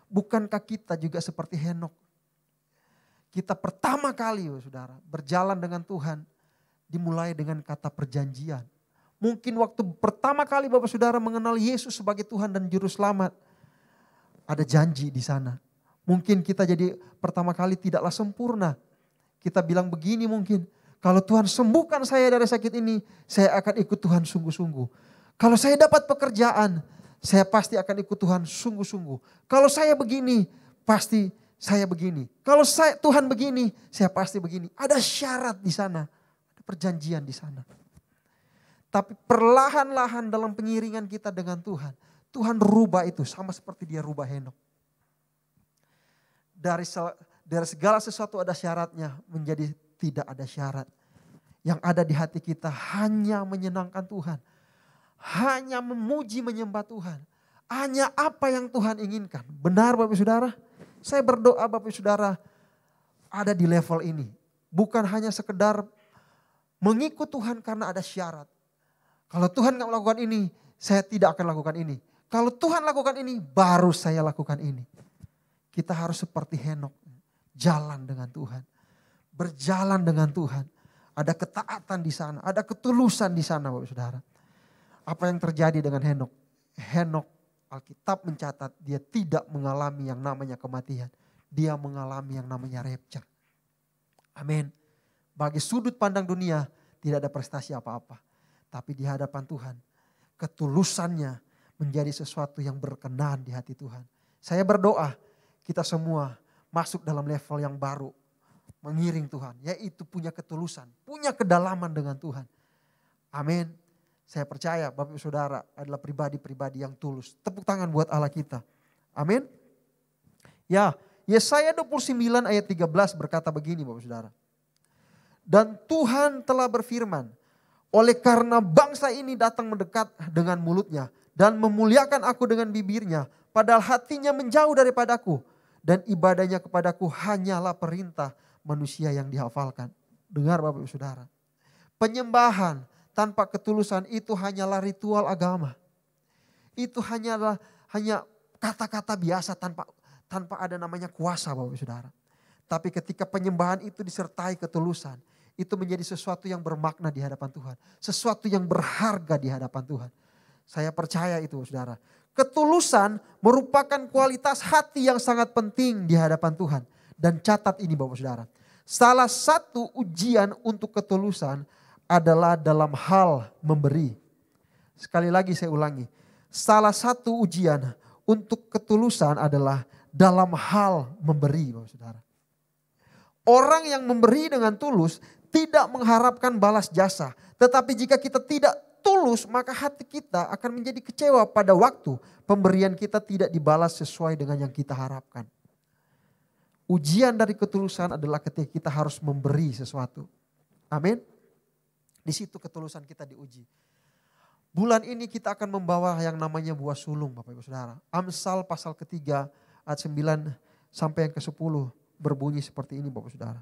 Bukankah kita juga seperti Henok? Kita pertama kali, saudara, berjalan dengan Tuhan dimulai dengan kata perjanjian. Mungkin waktu pertama kali Bapak Saudara mengenal Yesus sebagai Tuhan dan Juru Selamat, ada janji di sana. Mungkin kita jadi pertama kali tidaklah sempurna. Kita bilang begini mungkin, kalau Tuhan sembuhkan saya dari sakit ini, saya akan ikut Tuhan sungguh-sungguh. Kalau saya dapat pekerjaan, saya pasti akan ikut Tuhan sungguh-sungguh. Kalau saya begini, pasti saya begini. Kalau Tuhan begini, saya pasti begini. Ada syarat di sana, ada perjanjian di sana. Tapi perlahan-lahan dalam pengiringan kita dengan Tuhan, Tuhan rubah itu sama seperti dia rubah Henok. Dari segala sesuatu ada syaratnya menjadi tidak ada syarat. Yang ada di hati kita hanya menyenangkan Tuhan. Hanya memuji menyembah Tuhan. Hanya apa yang Tuhan inginkan. Benar Bapak Saudara? Saya berdoa Bapak Saudara ada di level ini. Bukan hanya sekedar mengikut Tuhan karena ada syarat. Kalau Tuhan gak melakukan ini, saya tidak akan lakukan ini. Kalau Tuhan lakukan ini, baru saya lakukan ini. Kita harus seperti Henok, jalan dengan Tuhan. Berjalan dengan Tuhan. Ada ketaatan di sana, ada ketulusan di sana Bapak Saudara. Apa yang terjadi dengan Henok? Henok, Alkitab mencatat dia tidak mengalami yang namanya kematian. Dia mengalami yang namanya rapture. Amin. Bagi sudut pandang dunia tidak ada prestasi apa-apa. Tapi di hadapan Tuhan, ketulusannya menjadi sesuatu yang berkenan di hati Tuhan. Saya berdoa kita semua masuk dalam level yang baru. Mengiring Tuhan, yaitu punya ketulusan, punya kedalaman dengan Tuhan. Amin. Saya percaya Bapak Saudara adalah pribadi-pribadi yang tulus. Tepuk tangan buat Allah kita. Amin. Ya, Yesaya 29 ayat 13 berkata begini Bapak Saudara. Dan Tuhan telah berfirman, oleh karena bangsa ini datang mendekat dengan mulutnya dan memuliakan aku dengan bibirnya, padahal hatinya menjauh daripadaku dan ibadahnya kepadaku hanyalah perintah manusia yang dihafalkan. Dengar Bapak Ibu Saudara. Penyembahan tanpa ketulusan itu hanyalah ritual agama. Itu hanya kata-kata biasa tanpa ada namanya kuasa Bapak Ibu Saudara. Tapi ketika penyembahan itu disertai ketulusan, itu menjadi sesuatu yang bermakna di hadapan Tuhan. Sesuatu yang berharga di hadapan Tuhan. Saya percaya itu Saudara. Ketulusan merupakan kualitas hati yang sangat penting di hadapan Tuhan. Dan catat ini Bapak Saudara. Salah satu ujian untuk ketulusan adalah dalam hal memberi. Sekali lagi saya ulangi. Salah satu ujian untuk ketulusan adalah dalam hal memberi Bapak Saudara. Orang yang memberi dengan tulus tidak mengharapkan balas jasa. Tetapi jika kita tidak tulus, maka hati kita akan menjadi kecewa pada waktu pemberian kita tidak dibalas sesuai dengan yang kita harapkan. Ujian dari ketulusan adalah ketika kita harus memberi sesuatu. Amin. Di situ ketulusan kita diuji. Bulan ini kita akan membawa yang namanya buah sulung, Bapak Ibu Saudara. Amsal pasal ketiga ayat 9 sampai yang ke-10 berbunyi seperti ini, Bapak Saudara.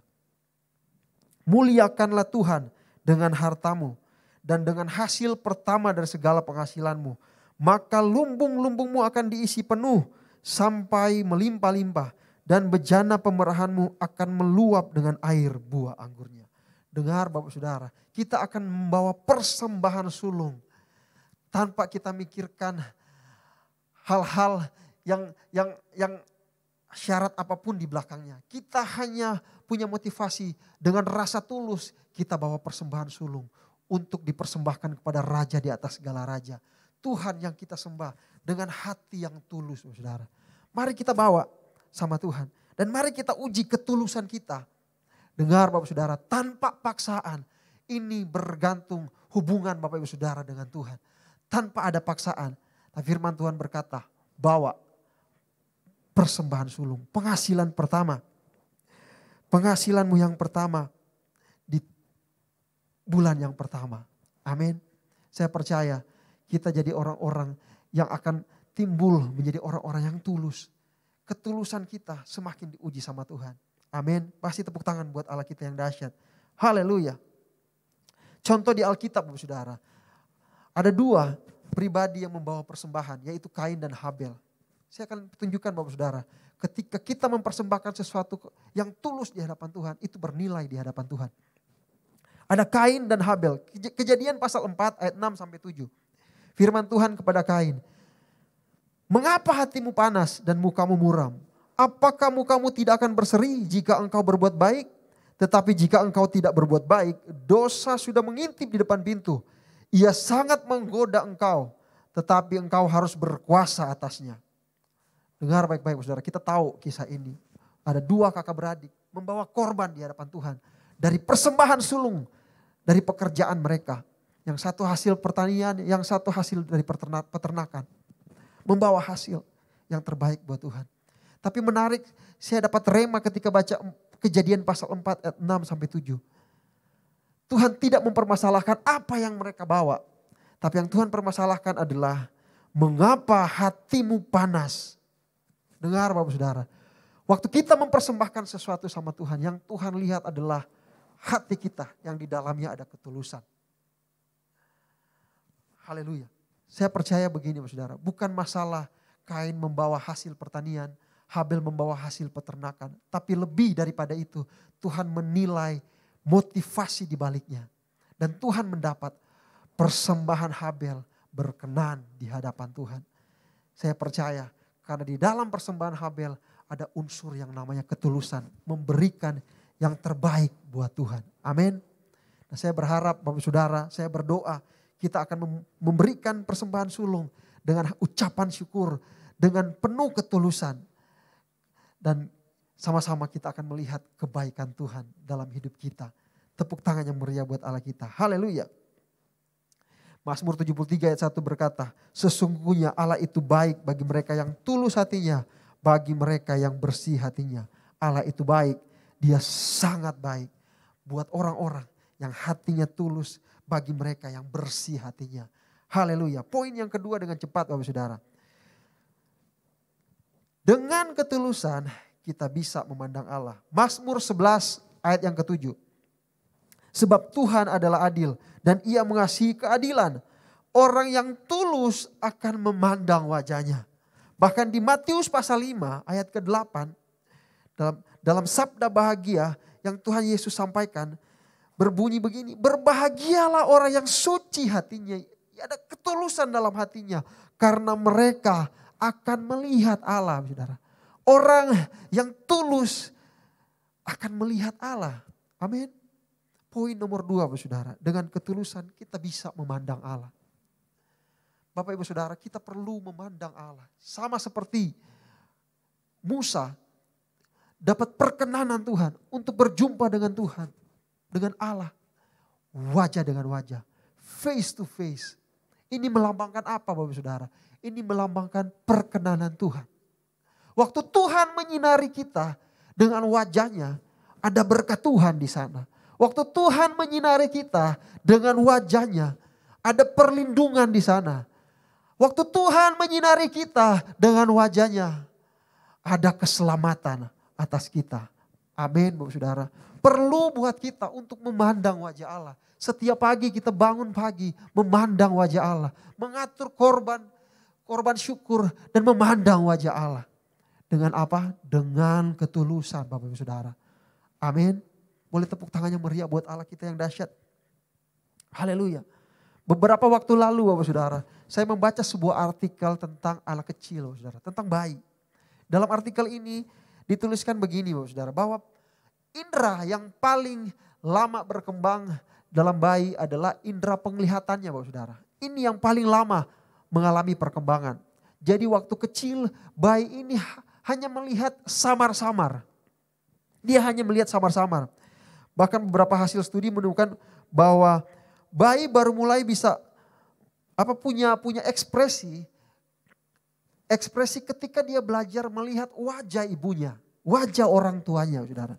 Muliakanlah Tuhan dengan hartamu dan dengan hasil pertama dari segala penghasilanmu. Maka lumbung-lumbungmu akan diisi penuh sampai melimpah-limpah. Dan bejana pemerahanmu akan meluap dengan air buah anggurnya. Dengar Bapak Saudara, kita akan membawa persembahan sulung. Tanpa kita mikirkan hal-hal yang syarat apapun di belakangnya. Kita hanya punya motivasi dengan rasa tulus kita bawa persembahan sulung. Untuk dipersembahkan kepada Raja di atas segala raja. Tuhan yang kita sembah dengan hati yang tulus, Saudara. Mari kita bawa sama Tuhan. Dan mari kita uji ketulusan kita. Dengar Bapak Saudara, tanpa paksaan. Ini bergantung hubungan Bapak Ibu Saudara dengan Tuhan. Tanpa ada paksaan. Tapi firman Tuhan berkata, bawa persembahan sulung. Penghasilan pertama. Penghasilanmu yang pertama di bulan yang pertama. Amin. Saya percaya kita jadi orang-orang yang akan timbul menjadi orang-orang yang tulus. Ketulusan kita semakin diuji sama Tuhan. Amin. Pasti tepuk tangan buat Allah kita yang dahsyat. Haleluya. Contoh di Alkitab Bapak Saudara. Ada dua pribadi yang membawa persembahan, yaitu Kain dan Habel. Saya akan tunjukkan Bapak Saudara. Ketika kita mempersembahkan sesuatu yang tulus di hadapan Tuhan, itu bernilai di hadapan Tuhan. Ada Kain dan Habel. Kejadian pasal 4 ayat 6 sampai 7. Firman Tuhan kepada Kain. Mengapa hatimu panas dan mukamu muram? Apakah mukamu tidak akan berseri jika engkau berbuat baik? Tetapi jika engkau tidak berbuat baik, dosa sudah mengintip di depan pintu. Ia sangat menggoda engkau, tetapi engkau harus berkuasa atasnya. Dengar baik-baik Saudara, kita tahu kisah ini. Ada dua kakak beradik membawa korban di hadapan Tuhan. Dari persembahan sulung, dari pekerjaan mereka. Yang satu hasil pertanian, yang satu hasil dari peternakan. Membawa hasil yang terbaik buat Tuhan. Tapi menarik, saya dapat rema ketika baca Kejadian pasal 4 ayat 6 sampai 7. Tuhan tidak mempermasalahkan apa yang mereka bawa. Tapi yang Tuhan permasalahkan adalah mengapa hatimu panas. Dengar Bapak Saudara. Waktu kita mempersembahkan sesuatu sama Tuhan, yang Tuhan lihat adalah hati kita yang di dalamnya ada ketulusan. Haleluya. Saya percaya begini Bapak Saudara, bukan masalah Kain membawa hasil pertanian, Habel membawa hasil peternakan. Tapi lebih daripada itu, Tuhan menilai motivasi di baliknya. Dan Tuhan mendapat persembahan Habel berkenan di hadapan Tuhan. Saya percaya karena di dalam persembahan Habel ada unsur yang namanya ketulusan. Memberikan yang terbaik buat Tuhan. Amin. Nah, saya berharap Bapak Saudara, saya berdoa kita akan memberikan persembahan sulung dengan ucapan syukur, dengan penuh ketulusan. Dan sama-sama kita akan melihat kebaikan Tuhan dalam hidup kita. Tepuk tangan yang meriah buat Allah kita. Haleluya. Mazmur 73 ayat 1 berkata, sesungguhnya Allah itu baik bagi mereka yang tulus hatinya, bagi mereka yang bersih hatinya. Allah itu baik, Dia sangat baik buat orang-orang yang hatinya tulus, bagi mereka yang bersih hatinya. Haleluya. Poin yang kedua dengan cepat Bapak Saudara. Dengan ketulusan kita bisa memandang Allah. Mazmur 11 ayat yang ke-7. Sebab Tuhan adalah adil dan Ia mengasihi keadilan. Orang yang tulus akan memandang wajahnya. Bahkan di Matius pasal 5 ayat ke-8. Dalam sabda bahagia yang Tuhan Yesus sampaikan. Berbunyi begini. Berbahagialah orang yang suci hatinya. Ada ketulusan dalam hatinya. Karena mereka akan melihat Allah, saudara. Orang yang tulus akan melihat Allah. Amin. Poin nomor 2, saudara. Dengan ketulusan kita bisa memandang Allah. Bapak Ibu Saudara, kita perlu memandang Allah. Sama seperti Musa dapat perkenanan Tuhan untuk berjumpa dengan Tuhan. Dengan Allah. Wajah dengan wajah. face to face. Ini melambangkan apa Bapak Saudara? Ini melambangkan perkenanan Tuhan. Waktu Tuhan menyinari kita dengan wajahnya, ada berkat Tuhan di sana. Waktu Tuhan menyinari kita dengan wajahnya, ada perlindungan di sana. Waktu Tuhan menyinari kita dengan wajahnya, ada keselamatan atas kita. Amin Bapak Saudara. Perlu buat kita untuk memandang wajah Allah. Setiap pagi kita bangun pagi memandang wajah Allah. Mengatur korban syukur dan memandang wajah Allah. Dengan apa? Dengan ketulusan Bapak Ibu Saudara. Amin. Boleh tepuk tangan yang meriah buat Allah kita yang dahsyat. Haleluya. Beberapa waktu lalu Bapak Saudara, saya membaca sebuah artikel tentang anak kecil Bapak Saudara. Tentang bayi. Dalam artikel ini dituliskan begini Bapak Saudara. Bahwa indera yang paling lama berkembang dalam bayi adalah indera penglihatannya Bapak Saudara. Ini yang paling lama mengalami perkembangan. Jadi waktu kecil bayi ini hanya melihat samar-samar. Dia hanya melihat samar-samar. Bahkan beberapa hasil studi menemukan bahwa bayi baru mulai bisa punya ekspresi ketika dia belajar melihat wajah ibunya, wajah orang tuanya Saudara.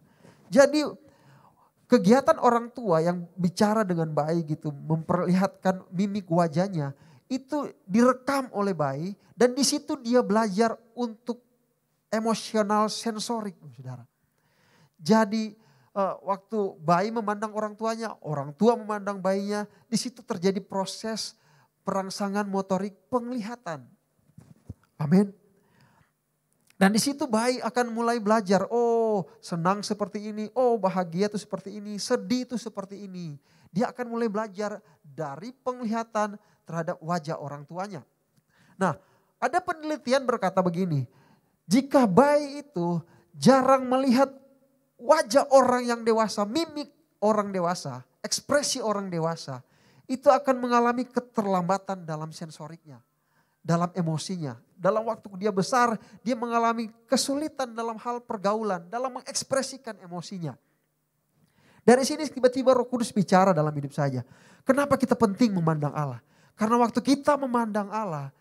Jadi kegiatan orang tua yang bicara dengan bayi gitu, memperlihatkan mimik wajahnya, itu direkam oleh bayi dan di situ dia belajar untuk emosional sensorik, Saudara. Jadi waktu bayi memandang orang tuanya, orang tua memandang bayinya, di situ terjadi proses perangsangan motorik penglihatan. Amin. Dan di situ bayi akan mulai belajar, oh senang seperti ini, oh bahagia itu seperti ini, sedih itu seperti ini. Dia akan mulai belajar dari penglihatan terhadap wajah orang tuanya. Nah, ada penelitian berkata begini, jika bayi itu jarang melihat wajah orang yang dewasa, mimik orang dewasa, ekspresi orang dewasa, itu akan mengalami keterlambatan dalam sensoriknya, dalam emosinya. Dalam waktu dia besar, dia mengalami kesulitan dalam hal pergaulan, dalam mengekspresikan emosinya. Dari sini tiba-tiba Roh Kudus bicara dalam hidup saya. Kenapa kita penting memandang Allah? Karena waktu kita memandang Allah,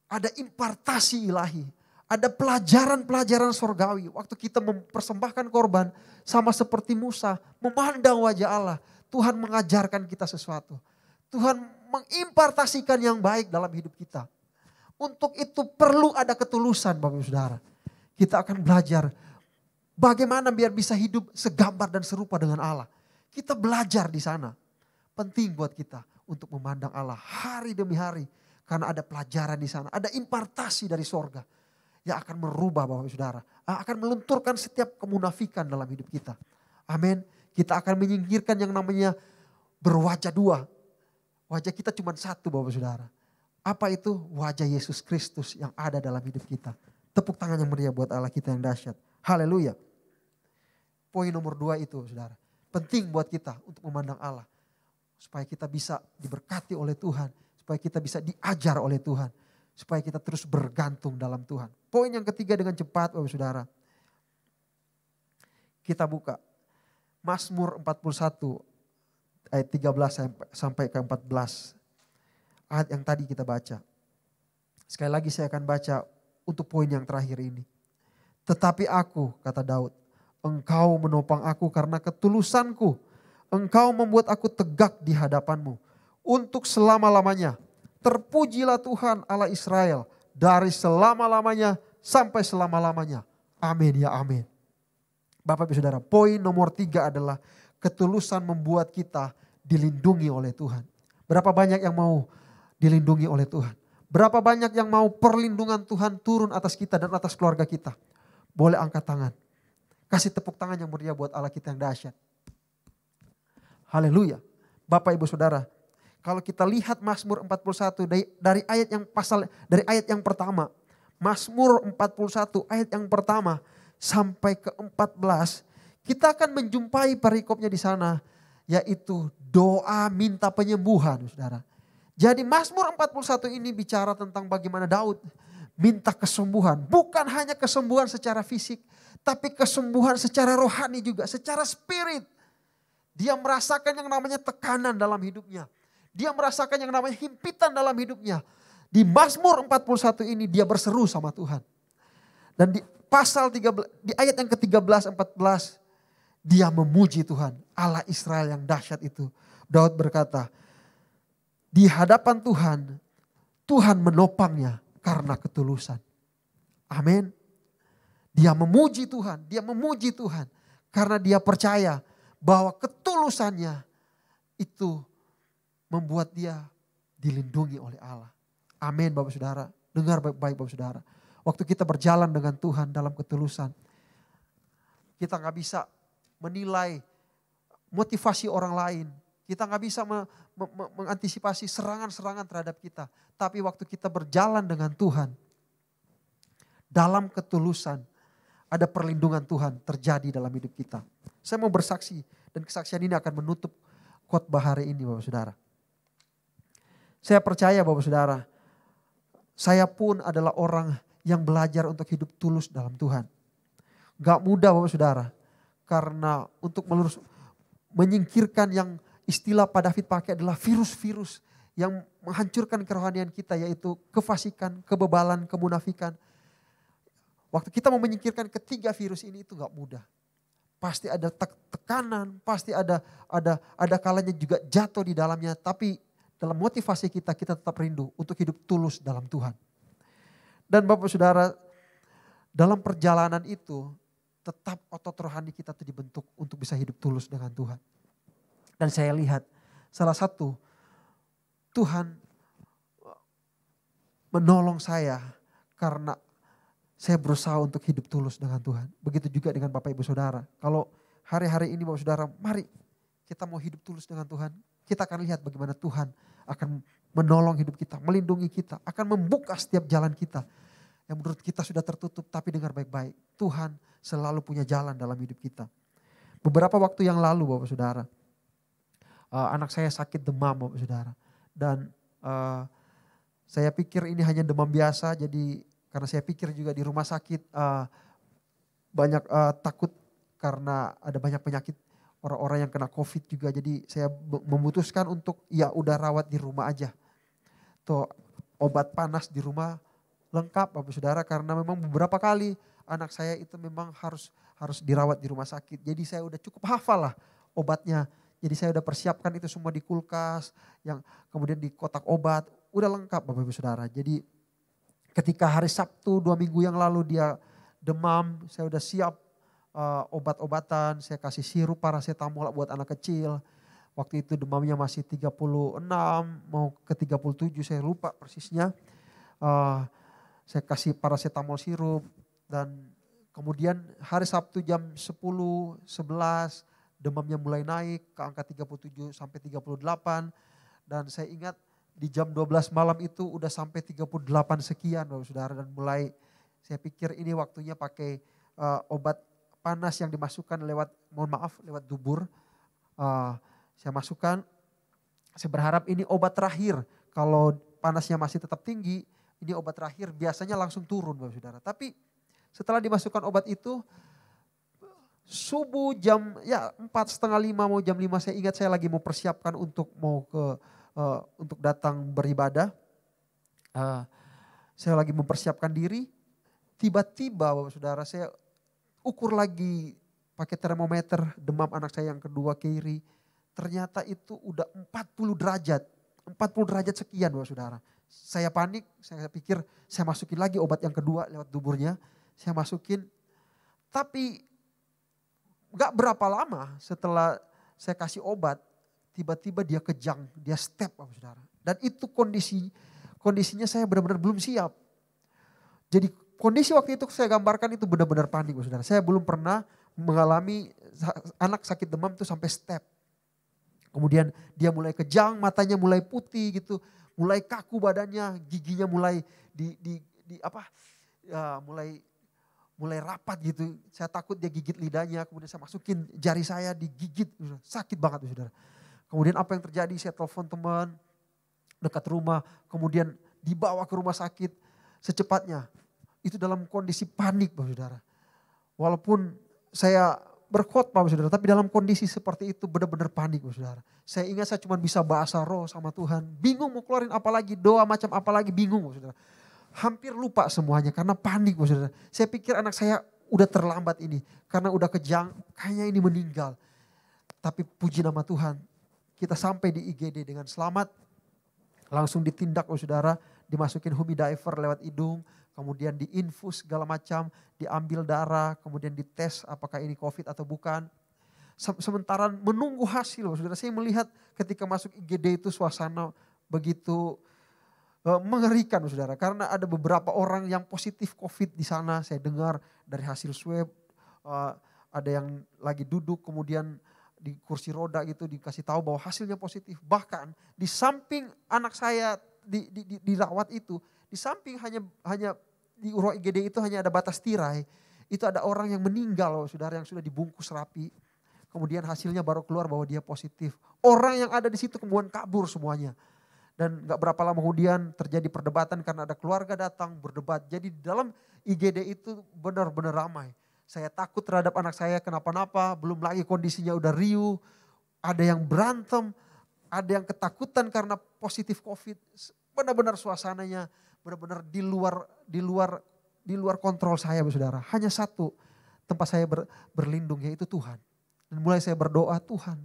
ada impartasi ilahi. Ada pelajaran-pelajaran surgawi. Waktu kita mempersembahkan korban, sama seperti Musa, memandang wajah Allah. Tuhan mengajarkan kita sesuatu. Tuhan mengimpartasikan yang baik dalam hidup kita. Untuk itu perlu ada ketulusan Bapak Ibu Saudara. Kita akan belajar bagaimana biar bisa hidup segambar dan serupa dengan Allah. Kita belajar di sana. Penting buat kita untuk memandang Allah hari demi hari. Karena ada pelajaran di sana. Ada impartasi dari sorga. Yang akan merubah Bapak Ibu Saudara. Akan melunturkan setiap kemunafikan dalam hidup kita. Amin. Kita akan menyingkirkan yang namanya berwajah dua. Wajah kita cuma satu Bapak Ibu Saudara. Apa itu? Wajah Yesus Kristus yang ada dalam hidup kita. Tepuk tangan yang meriah buat Allah kita yang dahsyat. Haleluya. Poin nomor 2 itu Saudara. Penting buat kita untuk memandang Allah. Supaya kita bisa diberkati oleh Tuhan. Supaya kita bisa diajar oleh Tuhan. Supaya kita terus bergantung dalam Tuhan. Poin yang ketiga dengan cepat Bapak Saudara. Kita buka. Mazmur 41 ayat 13 sampai ke 14. Ayat yang tadi kita baca. Sekali lagi saya akan baca untuk poin yang terakhir ini. Tetapi aku, kata Daud, engkau menopang aku karena ketulusanku. Engkau membuat aku tegak di hadapanmu. Untuk selama-lamanya. Terpujilah Tuhan Allah Israel. Dari selama-lamanya sampai selama-lamanya. Amin ya amin. Bapak Ibu Saudara, poin nomor 3 adalah ketulusan membuat kita dilindungi oleh Tuhan. Berapa banyak yang mau dilindungi oleh Tuhan? Berapa banyak yang mau perlindungan Tuhan turun atas kita dan atas keluarga kita? Boleh angkat tangan. Kasih tepuk tangan yang meriah buat Allah kita yang dahsyat. Haleluya. Bapak Ibu Saudara, kalau kita lihat Mazmur 41 dari ayat yang pertama. Mazmur 41 ayat yang pertama sampai ke 14. Kita akan menjumpai perikopnya di sana. Yaitu doa minta penyembuhan Saudara. Jadi Mazmur 41 ini bicara tentang bagaimana Daud minta kesembuhan. Bukan hanya kesembuhan secara fisik. Tapi kesembuhan secara rohani juga. Secara spirit. Dia merasakan yang namanya tekanan dalam hidupnya. Dia merasakan yang namanya himpitan dalam hidupnya. Di Mazmur 41 ini dia berseru sama Tuhan. Dan di pasal 13, di ayat yang ke-13, 14, dia memuji Tuhan, Allah Israel yang dahsyat itu. Daud berkata, di hadapan Tuhan, Tuhan menopangnya karena ketulusan. Amin. Dia memuji Tuhan karena dia percaya bahwa ketulusannya itu membuat dia dilindungi oleh Allah. Amin Bapak Saudara. Dengar baik-baik Bapak Saudara. Waktu kita berjalan dengan Tuhan dalam ketulusan, kita gak bisa menilai motivasi orang lain. Kita gak bisa mengantisipasi serangan-serangan terhadap kita. Tapi waktu kita berjalan dengan Tuhan, dalam ketulusan, ada perlindungan Tuhan terjadi dalam hidup kita. Saya mau bersaksi dan kesaksian ini akan menutup khotbah hari ini Bapak Saudara. Saya percaya Bapak Saudara, saya pun adalah orang yang belajar untuk hidup tulus dalam Tuhan. Gak mudah Bapak Saudara, karena untuk menyingkirkan yang istilah Pak David pakai adalah virus-virus yang menghancurkan kerohanian kita, yaitu kefasikan, kebebalan, kemunafikan. Waktu kita mau menyingkirkan ketiga virus ini itu gak mudah. Pasti ada tekanan, pasti ada kalanya juga jatuh di dalamnya. Tapi dalam motivasi kita tetap rindu untuk hidup tulus dalam Tuhan. Dan Bapak Saudara, dalam perjalanan itu tetap otot rohani kita itu dibentuk untuk bisa hidup tulus dengan Tuhan. Dan saya lihat salah satu Tuhan menolong saya karena saya berusaha untuk hidup tulus dengan Tuhan. Begitu juga dengan Bapak Ibu Saudara. Kalau hari-hari ini Bapak Saudara, mari kita mau hidup tulus dengan Tuhan. Kita akan lihat bagaimana Tuhan akan menolong hidup kita, melindungi kita, akan membuka setiap jalan kita. Yang menurut kita sudah tertutup, tapi dengar baik-baik. Tuhan selalu punya jalan dalam hidup kita. Beberapa waktu yang lalu Bapak Saudara, anak saya sakit demam Bapak Saudara. Dan saya pikir ini hanya demam biasa, jadi karena saya pikir juga di rumah sakit banyak takut karena ada banyak penyakit orang-orang yang kena COVID juga. Jadi saya memutuskan untuk ya udah rawat di rumah aja. Tuh obat panas di rumah lengkap Bapak Saudara, karena memang beberapa kali anak saya itu memang harus dirawat di rumah sakit. Jadi saya udah cukup hafal lah obatnya. Jadi saya udah persiapkan itu semua di kulkas, yang kemudian di kotak obat, udah lengkap Bapak Ibu Saudara. Jadi ketika hari Sabtu 2 minggu yang lalu dia demam, saya udah siap obat-obatan, saya kasih sirup paracetamol buat anak kecil. Waktu itu demamnya masih 36, mau ke 37, saya lupa persisnya. Saya kasih paracetamol sirup, dan kemudian hari Sabtu jam 10, 11 demamnya mulai naik ke angka 37 sampai 38. Dan saya ingat di jam 12 malam itu udah sampai 38 sekian Bapak Saudara, dan mulai saya pikir ini waktunya pakai obat panas yang dimasukkan lewat dubur. Saya masukkan, saya berharap ini obat terakhir. Kalau panasnya masih tetap tinggi, ini obat terakhir, biasanya langsung turun Bapak Saudara. Tapi setelah dimasukkan obat itu, subuh jam 4:30 mau jam 5, saya ingat saya lagi mau persiapkan untuk untuk datang beribadah. Saya lagi mempersiapkan diri, tiba-tiba Bapak Saudara saya ukur lagi pakai termometer demam anak saya yang kedua kiri. Ternyata itu udah 40 derajat sekian Bapak Saudara. Saya panik, saya pikir saya masukin lagi obat yang kedua lewat duburnya. Saya masukin, tapi gak berapa lama setelah saya kasih obat, tiba-tiba dia kejang, dia step Bapak Saudara. Dan itu kondisinya saya benar-benar belum siap. Jadi kondisi waktu itu saya gambarkan itu benar-benar panik Bapak Saudara. Saya belum pernah mengalami anak sakit demam itu sampai step. Kemudian dia mulai kejang, matanya mulai putih gitu, mulai kaku badannya, giginya mulai mulai rapat gitu. Saya takut dia gigit lidahnya, kemudian saya masukin jari saya digigit, sakit banget Saudara. Kemudian apa yang terjadi, saya telepon teman dekat rumah, kemudian dibawa ke rumah sakit secepatnya. Itu dalam kondisi panik Bapak Saudara. Walaupun saya berkhotbah saudara, tapi dalam kondisi seperti itu benar-benar panik saudara. Saya ingat saya cuma bisa bahasa roh sama Tuhan, bingung mau keluarin apa lagi, doa macam apa lagi, bingung saudara. Hampir lupa semuanya karena panik saudara. Saya pikir anak saya udah terlambat ini, karena udah kejang, kayaknya ini meninggal. Tapi puji nama Tuhan, kita sampai di IGD dengan selamat, langsung ditindak saudara, dimasukin humidifier lewat hidung, kemudian diinfus segala macam, diambil darah, kemudian dites apakah ini COVID atau bukan. Sementara menunggu hasil, saudara, saya melihat ketika masuk IGD itu suasana begitu mengerikan saudara. Karena ada beberapa orang yang positif COVID di sana, saya dengar dari hasil swab, ada yang lagi duduk kemudian di kursi roda gitu dikasih tahu bahwa hasilnya positif. Bahkan di samping anak saya dirawat itu, di samping hanya di ruang IGD itu hanya ada batas tirai. Itu ada orang yang meninggal saudara, yang sudah dibungkus rapi. Kemudian hasilnya baru keluar bahwa dia positif. Orang yang ada di situ kemudian kabur semuanya. Dan gak berapa lama kemudian terjadi perdebatan karena ada keluarga datang berdebat. Jadi di dalam IGD itu benar-benar ramai. Saya takut terhadap anak saya kenapa-napa, belum lagi kondisinya udah riuh. Ada yang berantem, ada yang ketakutan karena positif COVID. Benar-benar suasananya benar-benar di luar kontrol saya saudara. Hanya satu tempat saya berlindung, yaitu Tuhan. Dan mulai saya berdoa, Tuhan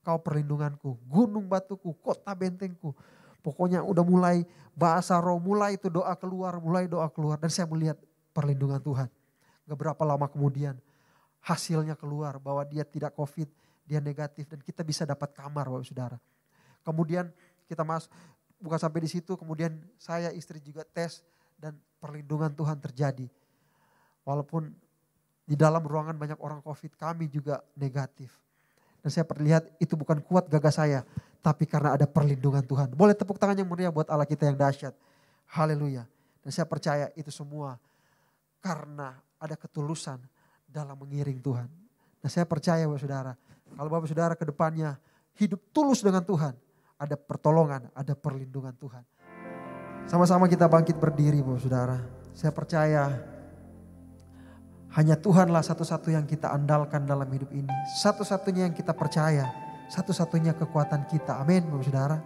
Kau perlindunganku, gunung batuku, kota bentengku. Pokoknya udah mulai bahasa roh, mulai itu doa keluar. Dan saya melihat perlindungan Tuhan. Gak berapa lama kemudian hasilnya keluar bahwa dia tidak COVID, dia negatif. Dan kita bisa dapat kamar Bapak Saudara. Kemudian kita bukan sampai di situ, kemudian saya istri juga tes dan perlindungan Tuhan terjadi. Walaupun di dalam ruangan banyak orang COVID, kami juga negatif. Dan saya perlihat itu bukan kuat gagah saya, tapi karena ada perlindungan Tuhan. Boleh tepuk tangan yang meriah buat Allah kita yang dahsyat. Haleluya. Dan saya percaya itu semua karena ada ketulusan dalam mengiring Tuhan. Dan saya percaya Bapak Saudara, kalau Bapak Saudara ke depannya hidup tulus dengan Tuhan, ada pertolongan, ada perlindungan Tuhan. Sama-sama kita bangkit berdiri Bapak Saudara. Saya percaya hanya Tuhanlah satu-satu yang kita andalkan dalam hidup ini. Satu-satunya yang kita percaya. Satu-satunya kekuatan kita. Amin Bapak Saudara.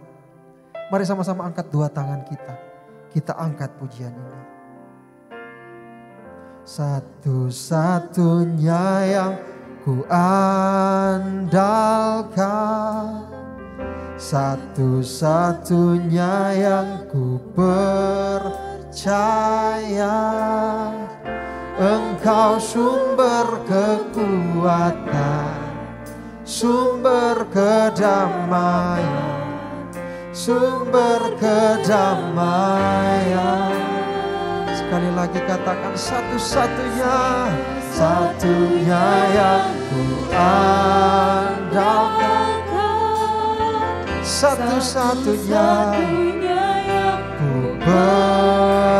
Mari sama-sama angkat dua tangan kita. Kita angkat pujian ini. Satu-satunya yang ku andalkan. Satu-satunya yang ku percaya. Engkau sumber kekuatan, sumber kedamaian, sumber kedamaian. Sekali lagi katakan satu-satunya, satunya yang ku andalkan. Satu-satunya yang ku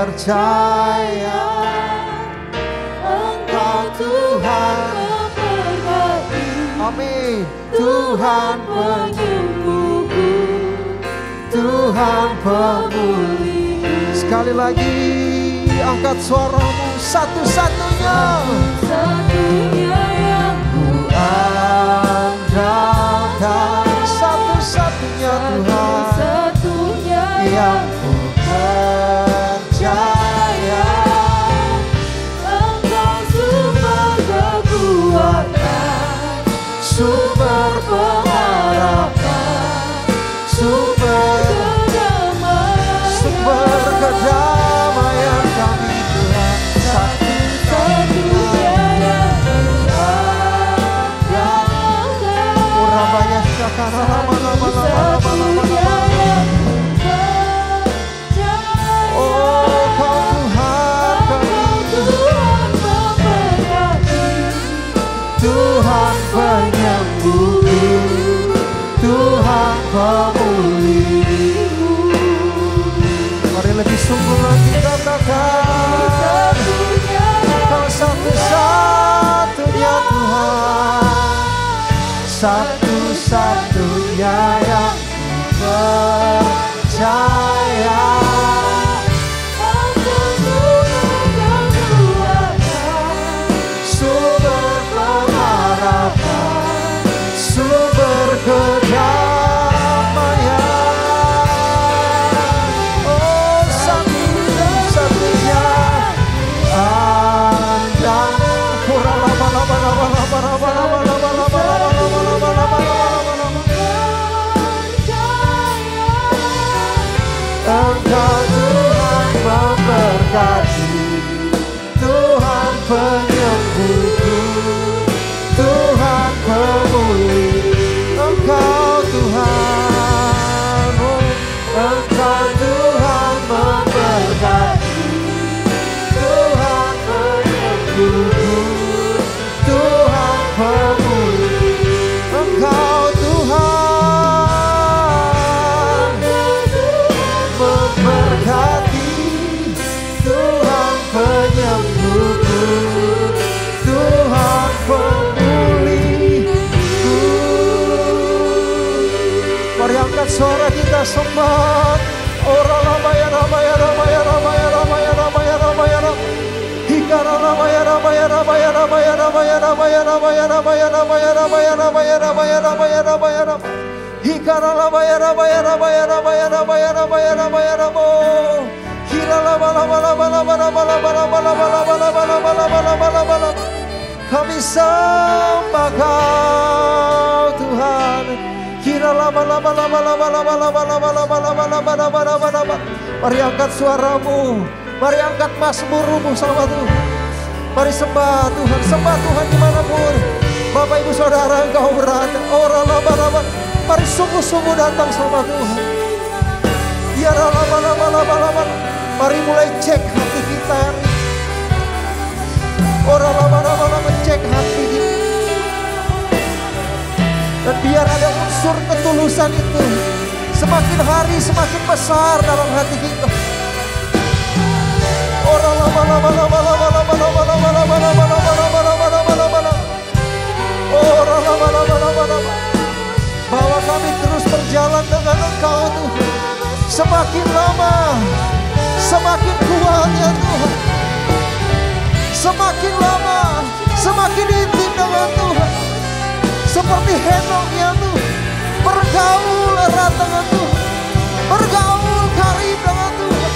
percaya. Tuhan memberkati, amin. Tuhan penyembuhku, Tuhan pemulih. Sekali lagi angkat suaramu, satu-satunya, satu-satunya yang ku andalkan. Satu-satunya Tuhan, satu-satunya yang ku percaya. Sumber pengharapan, sumber kedamaian kami Tuhan. Satu-satunya yang berandalkan. Urabaya syakara lama-lama. Oh kau Tuhan kami, Tuhan memberkati, Tuhan penyembuh, Tuhan pemulih. Mari lebih sungguh lagi katakan, Kau satu-satunya Tuhan, satu-satunya yang percaya. Sumber pengharapan, Tuhan. Ora lama ya rama ya rama ya rama ya rama ya rama ya rama ya rama. Hikara rama ya rama ya rama ya rama ya rama ya rama ya rama ya rama ya rama ya rama ya rama ya rama ya rama ya rama ya rama. Hikara rama ya rama ya rama ya rama ya rama ya rama ya rama ya rama. Hira lama lama lama lama lama lama lama lama lama lama lama lama lama lama lama. Kami sembah Kau Tuhan. Kira lama lama lama lama lama lama lama lama lama lama lama lama lama. Mari angkat suaramu, mari angkat mazmurmu sama Tuhan. Mari sembah Tuhan, sembah Tuhan dimanapun Bapak Ibu Saudara Engkau berada. Ora lama lama, mari sungguh-sungguh datang sama Tuhan. Kira lama lama lama lama. Mari mulai cek hati kita. Ora lama lama lama, cek hati kita. Dan biar ada unsur ketulusan itu semakin hari semakin besar dalam hati kita. Orang lama lama lama lama lama lama lama lama lama lama lama lama lama lama lama. Orang lama lama lama lama. Bahwa kami terus berjalan dengan Engkau Tuhan. Semakin lama semakin kuat ya Tuhan. Semakin lama semakin intim dengan Tuhan. Seperti Henok ya Tuhan, bergaul erat dengan Tuhan, bergaul karib dengan Tuhan.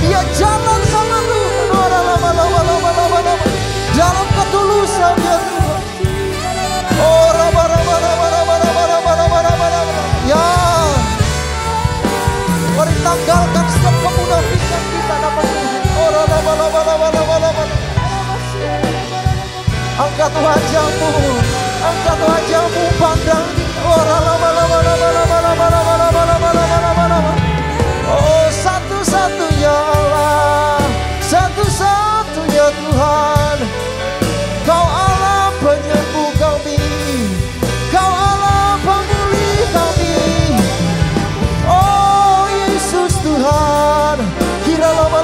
Dia jalan sama Tuhan, lama-lama dalam ketulusan ya Tuhan. Oh ya, mari tanggalkan setiap kemunafikan kita dapat Tuhan. Oh lama. Angkat wajahmu, angkat wajahmu, pandang orang lama. Oh satu-satunya Allah, satu-satunya Tuhan. Kau Allah penyembuh kami, Kau Allah pemulih kami. Oh Yesus Tuhan, kira lama.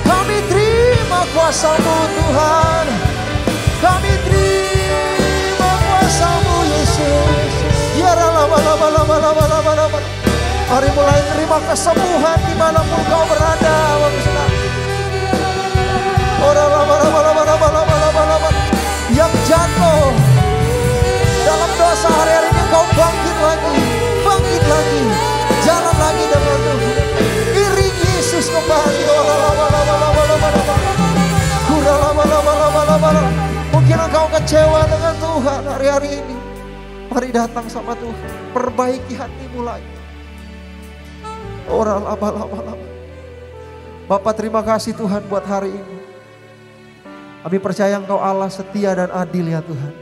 Kami terima kuasa-Mu Tuhan. Kami terima kuasa-Mu Yesus. Biar lama. Mari mulai terima kesembuhan dimanapun kau berada. Orang lama. Yang jatuh dalam dosa hari-hari ini kau bangkit lagi. Jalan lagi dengan Tuhan. Iring Yesus kembali. Mungkin engkau kecewa dengan Tuhan hari-hari ini. Mari datang sama Tuhan. Perbaiki hatimu lagi. Orang lama. Bapak terima kasih Tuhan buat hari ini. Kami percaya Engkau Allah setia dan adil ya Tuhan.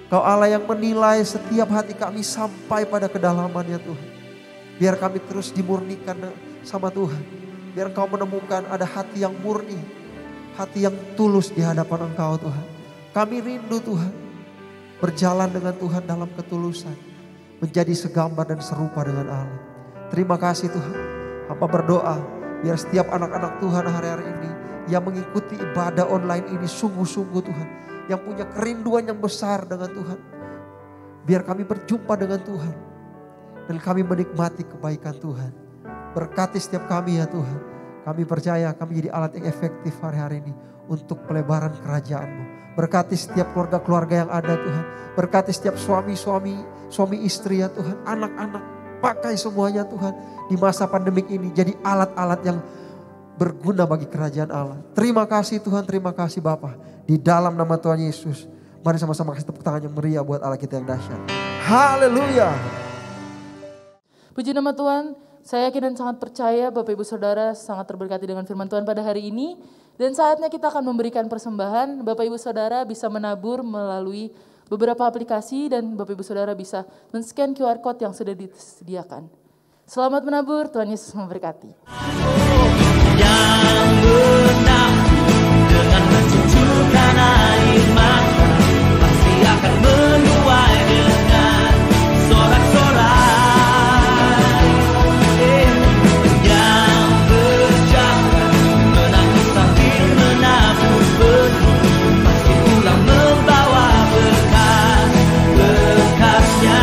Engkau Allah yang menilai setiap hati kami sampai pada kedalaman ya Tuhan. Biar kami terus dimurnikan sama Tuhan. Biar Engkau menemukan ada hati yang murni. Hati yang tulus di hadapan Engkau Tuhan. Kami rindu Tuhan. Berjalan dengan Tuhan dalam ketulusan. Menjadi segambar dan serupa dengan Allah. Terima kasih Tuhan. Hamba berdoa biar setiap anak-anak Tuhan hari-hari ini yang mengikuti ibadah online ini sungguh-sungguh Tuhan. Yang punya kerinduan yang besar dengan Tuhan. Biar kami berjumpa dengan Tuhan. Dan kami menikmati kebaikan Tuhan. Berkati setiap kami ya Tuhan. Kami percaya kami jadi alat yang efektif hari-hari ini. Untuk pelebaran kerajaan-Mu. Berkati setiap keluarga-keluarga yang ada Tuhan. Berkati setiap suami istri ya Tuhan. Anak-anak. Pakai semuanya Tuhan. Di masa pandemik ini jadi alat-alat yang berguna bagi kerajaan Allah. Terima kasih Tuhan, terima kasih Bapa. Di dalam nama Tuhan Yesus. Mari sama-sama kasih tepuk tangan yang meriah buat Allah kita yang dahsyat. Haleluya. Puji nama Tuhan. Saya yakin dan sangat percaya Bapak Ibu Saudara sangat terberkati dengan firman Tuhan pada hari ini. Dan saatnya kita akan memberikan persembahan. Bapak Ibu Saudara bisa menabur melalui beberapa aplikasi dan Bapak Ibu Saudara bisa men-scan QR Code yang sudah disediakan. Selamat menabur, Tuhan Yesus memberkati. Yang benar dengan mencucurkan air mata pasti akan menuai dengan sorak-sorai. Yang berjalan menangis sambil menabur benih pasti pulang membawa berkat-berkatnya.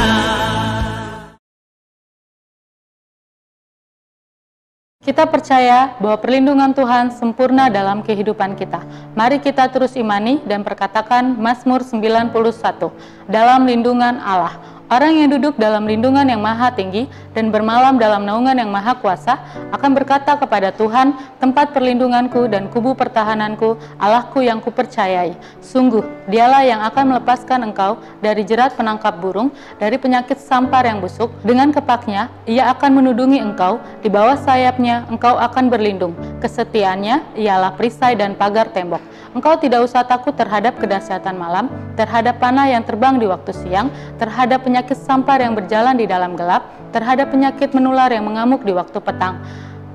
Kita percaya bahwa perlindungan Tuhan sempurna dalam kehidupan kita. Mari kita terus imani dan perkatakan Mazmur 91, dalam lindungan Allah. Orang yang duduk dalam lindungan yang maha tinggi dan bermalam dalam naungan yang maha kuasa akan berkata kepada Tuhan, tempat perlindunganku dan kubu pertahananku, Allahku yang kupercayai. Sungguh, dialah yang akan melepaskan engkau dari jerat penangkap burung, dari penyakit sampar yang busuk. Dengan kepaknya, ia akan menudungi engkau, di bawah sayapnya engkau akan berlindung. Kesetiaannya ialah perisai dan pagar tembok. Engkau tidak usah takut terhadap kedahsyatan malam, terhadap panah yang terbang di waktu siang, terhadap penyakit sampar yang berjalan di dalam gelap, terhadap penyakit menular yang mengamuk di waktu petang.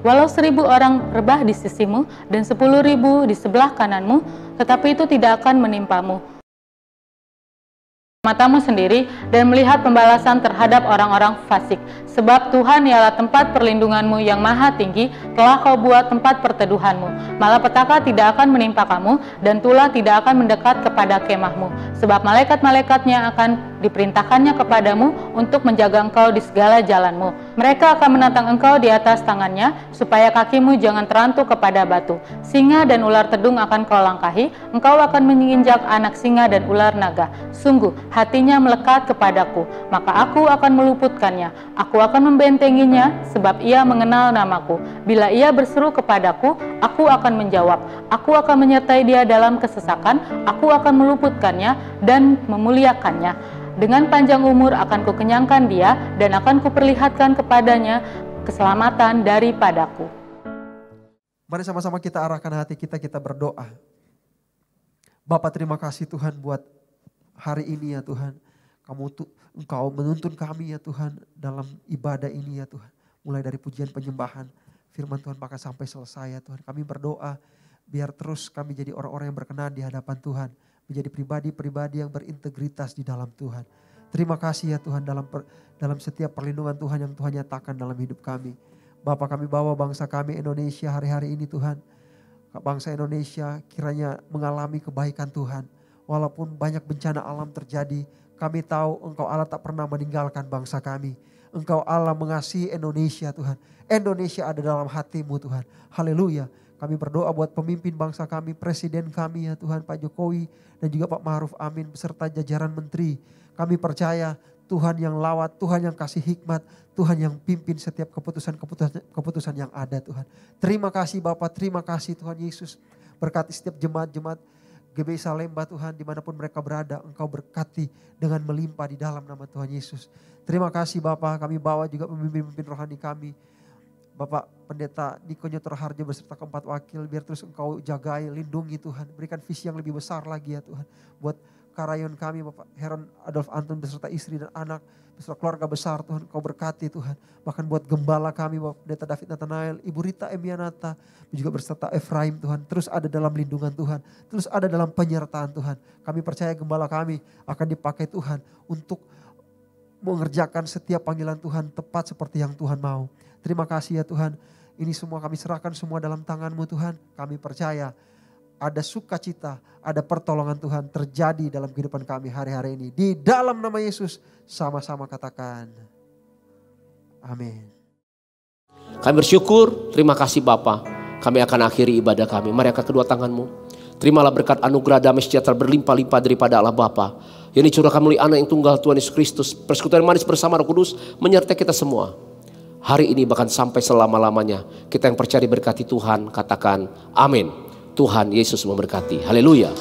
Walau 1000 orang rebah di sisimu dan 10.000 di sebelah kananmu, tetapi itu tidak akan menimpamu. Matamu sendiri dan melihat pembalasan terhadap orang-orang fasik. Sebab Tuhan ialah tempat perlindunganmu yang maha tinggi, telah kau buat tempat perteduhanmu. Malapetaka tidak akan menimpa kamu, dan tulah tidak akan mendekat kepada kemahmu. Sebab malaikat-malaikatnya akan diperintahkannya kepadamu untuk menjaga engkau di segala jalanmu. Mereka akan menantang engkau di atas tangannya, supaya kakimu jangan terantuk kepada batu. Singa dan ular tedung akan kau langkahi, engkau akan menginjak anak singa dan ular naga. Sungguh, hatinya melekat kepadaku, maka aku akan meluputkannya. Aku akan membentenginya, sebab ia mengenal namaku. Bila ia berseru kepadaku, aku akan menjawab. Aku akan menyertai dia dalam kesesakan, aku akan meluputkannya dan memuliakannya. Dengan panjang umur akan kukenyangkan dia, dan akan kuperlihatkan kepadanya keselamatan daripadaku. Mari sama-sama kita arahkan hati kita berdoa. Bapa, terima kasih Tuhan buat hari ini ya Tuhan. Engkau menuntun kami ya Tuhan dalam ibadah ini ya Tuhan. Mulai dari pujian penyembahan, firman Tuhan bahkan sampai selesai ya Tuhan. Kami berdoa biar terus kami jadi orang-orang yang berkenan di hadapan Tuhan. Menjadi pribadi-pribadi yang berintegritas di dalam Tuhan. Terima kasih ya Tuhan dalam setiap perlindungan Tuhan yang Tuhan nyatakan dalam hidup kami. Bapa, kami bawa bangsa kami Indonesia hari-hari ini Tuhan. Bangsa Indonesia kiranya mengalami kebaikan Tuhan. Walaupun banyak bencana alam terjadi, kami tahu Engkau Allah tak pernah meninggalkan bangsa kami. Engkau Allah mengasihi Indonesia Tuhan. Indonesia ada dalam hati-Mu Tuhan. Haleluya. Kami berdoa buat pemimpin bangsa kami, presiden kami ya Tuhan, Pak Jokowi dan juga Pak Ma'ruf Amin beserta jajaran menteri. Kami percaya Tuhan yang lawat, Tuhan yang kasih hikmat, Tuhan yang pimpin setiap keputusan yang ada Tuhan. Terima kasih Bapak, terima kasih Tuhan Yesus. Berkati setiap jemaat-jemaat GBI Salemba Tuhan, dimanapun mereka berada, Engkau berkati dengan melimpah di dalam nama Tuhan Yesus. Terima kasih Bapak, kami bawa juga pemimpin-pemimpin rohani kami. Bapak Pendeta Niko Nyotor Harjo beserta keempat wakil, biar terus Engkau jagai, lindungi Tuhan. Berikan visi yang lebih besar lagi ya Tuhan. Buat karayon kami Bapak Heron Adolf Anton beserta istri dan anak, beserta keluarga besar Tuhan, Engkau berkati Tuhan. Bahkan buat gembala kami Bapak Pendeta David Nathanael, Ibu Rita Emianata, juga beserta Efraim Tuhan. Terus ada dalam lindungan Tuhan, terus ada dalam penyertaan Tuhan. Kami percaya gembala kami akan dipakai Tuhan untuk mengerjakan setiap panggilan Tuhan tepat seperti yang Tuhan mau. Terima kasih ya Tuhan, ini semua kami serahkan semua dalam tangan-Mu Tuhan. Kami percaya ada sukacita, ada pertolongan Tuhan terjadi dalam kehidupan kami hari-hari ini. Di dalam nama Yesus sama-sama katakan amin. Kami bersyukur, terima kasih Bapa. Kami akan akhiri ibadah kami. Mari angkat kedua tanganmu. Terimalah berkat anugerah damai sejahtera berlimpah-limpah daripada Allah Bapa yang dicurahkan melalui Anak yang tunggal Tuhan Yesus Kristus. Persekutuan manis bersama Roh Kudus menyertai kita semua. Hari ini bahkan sampai selama-lamanya. Kita yang percaya diberkati Tuhan katakan amin. Tuhan Yesus memberkati. Haleluya.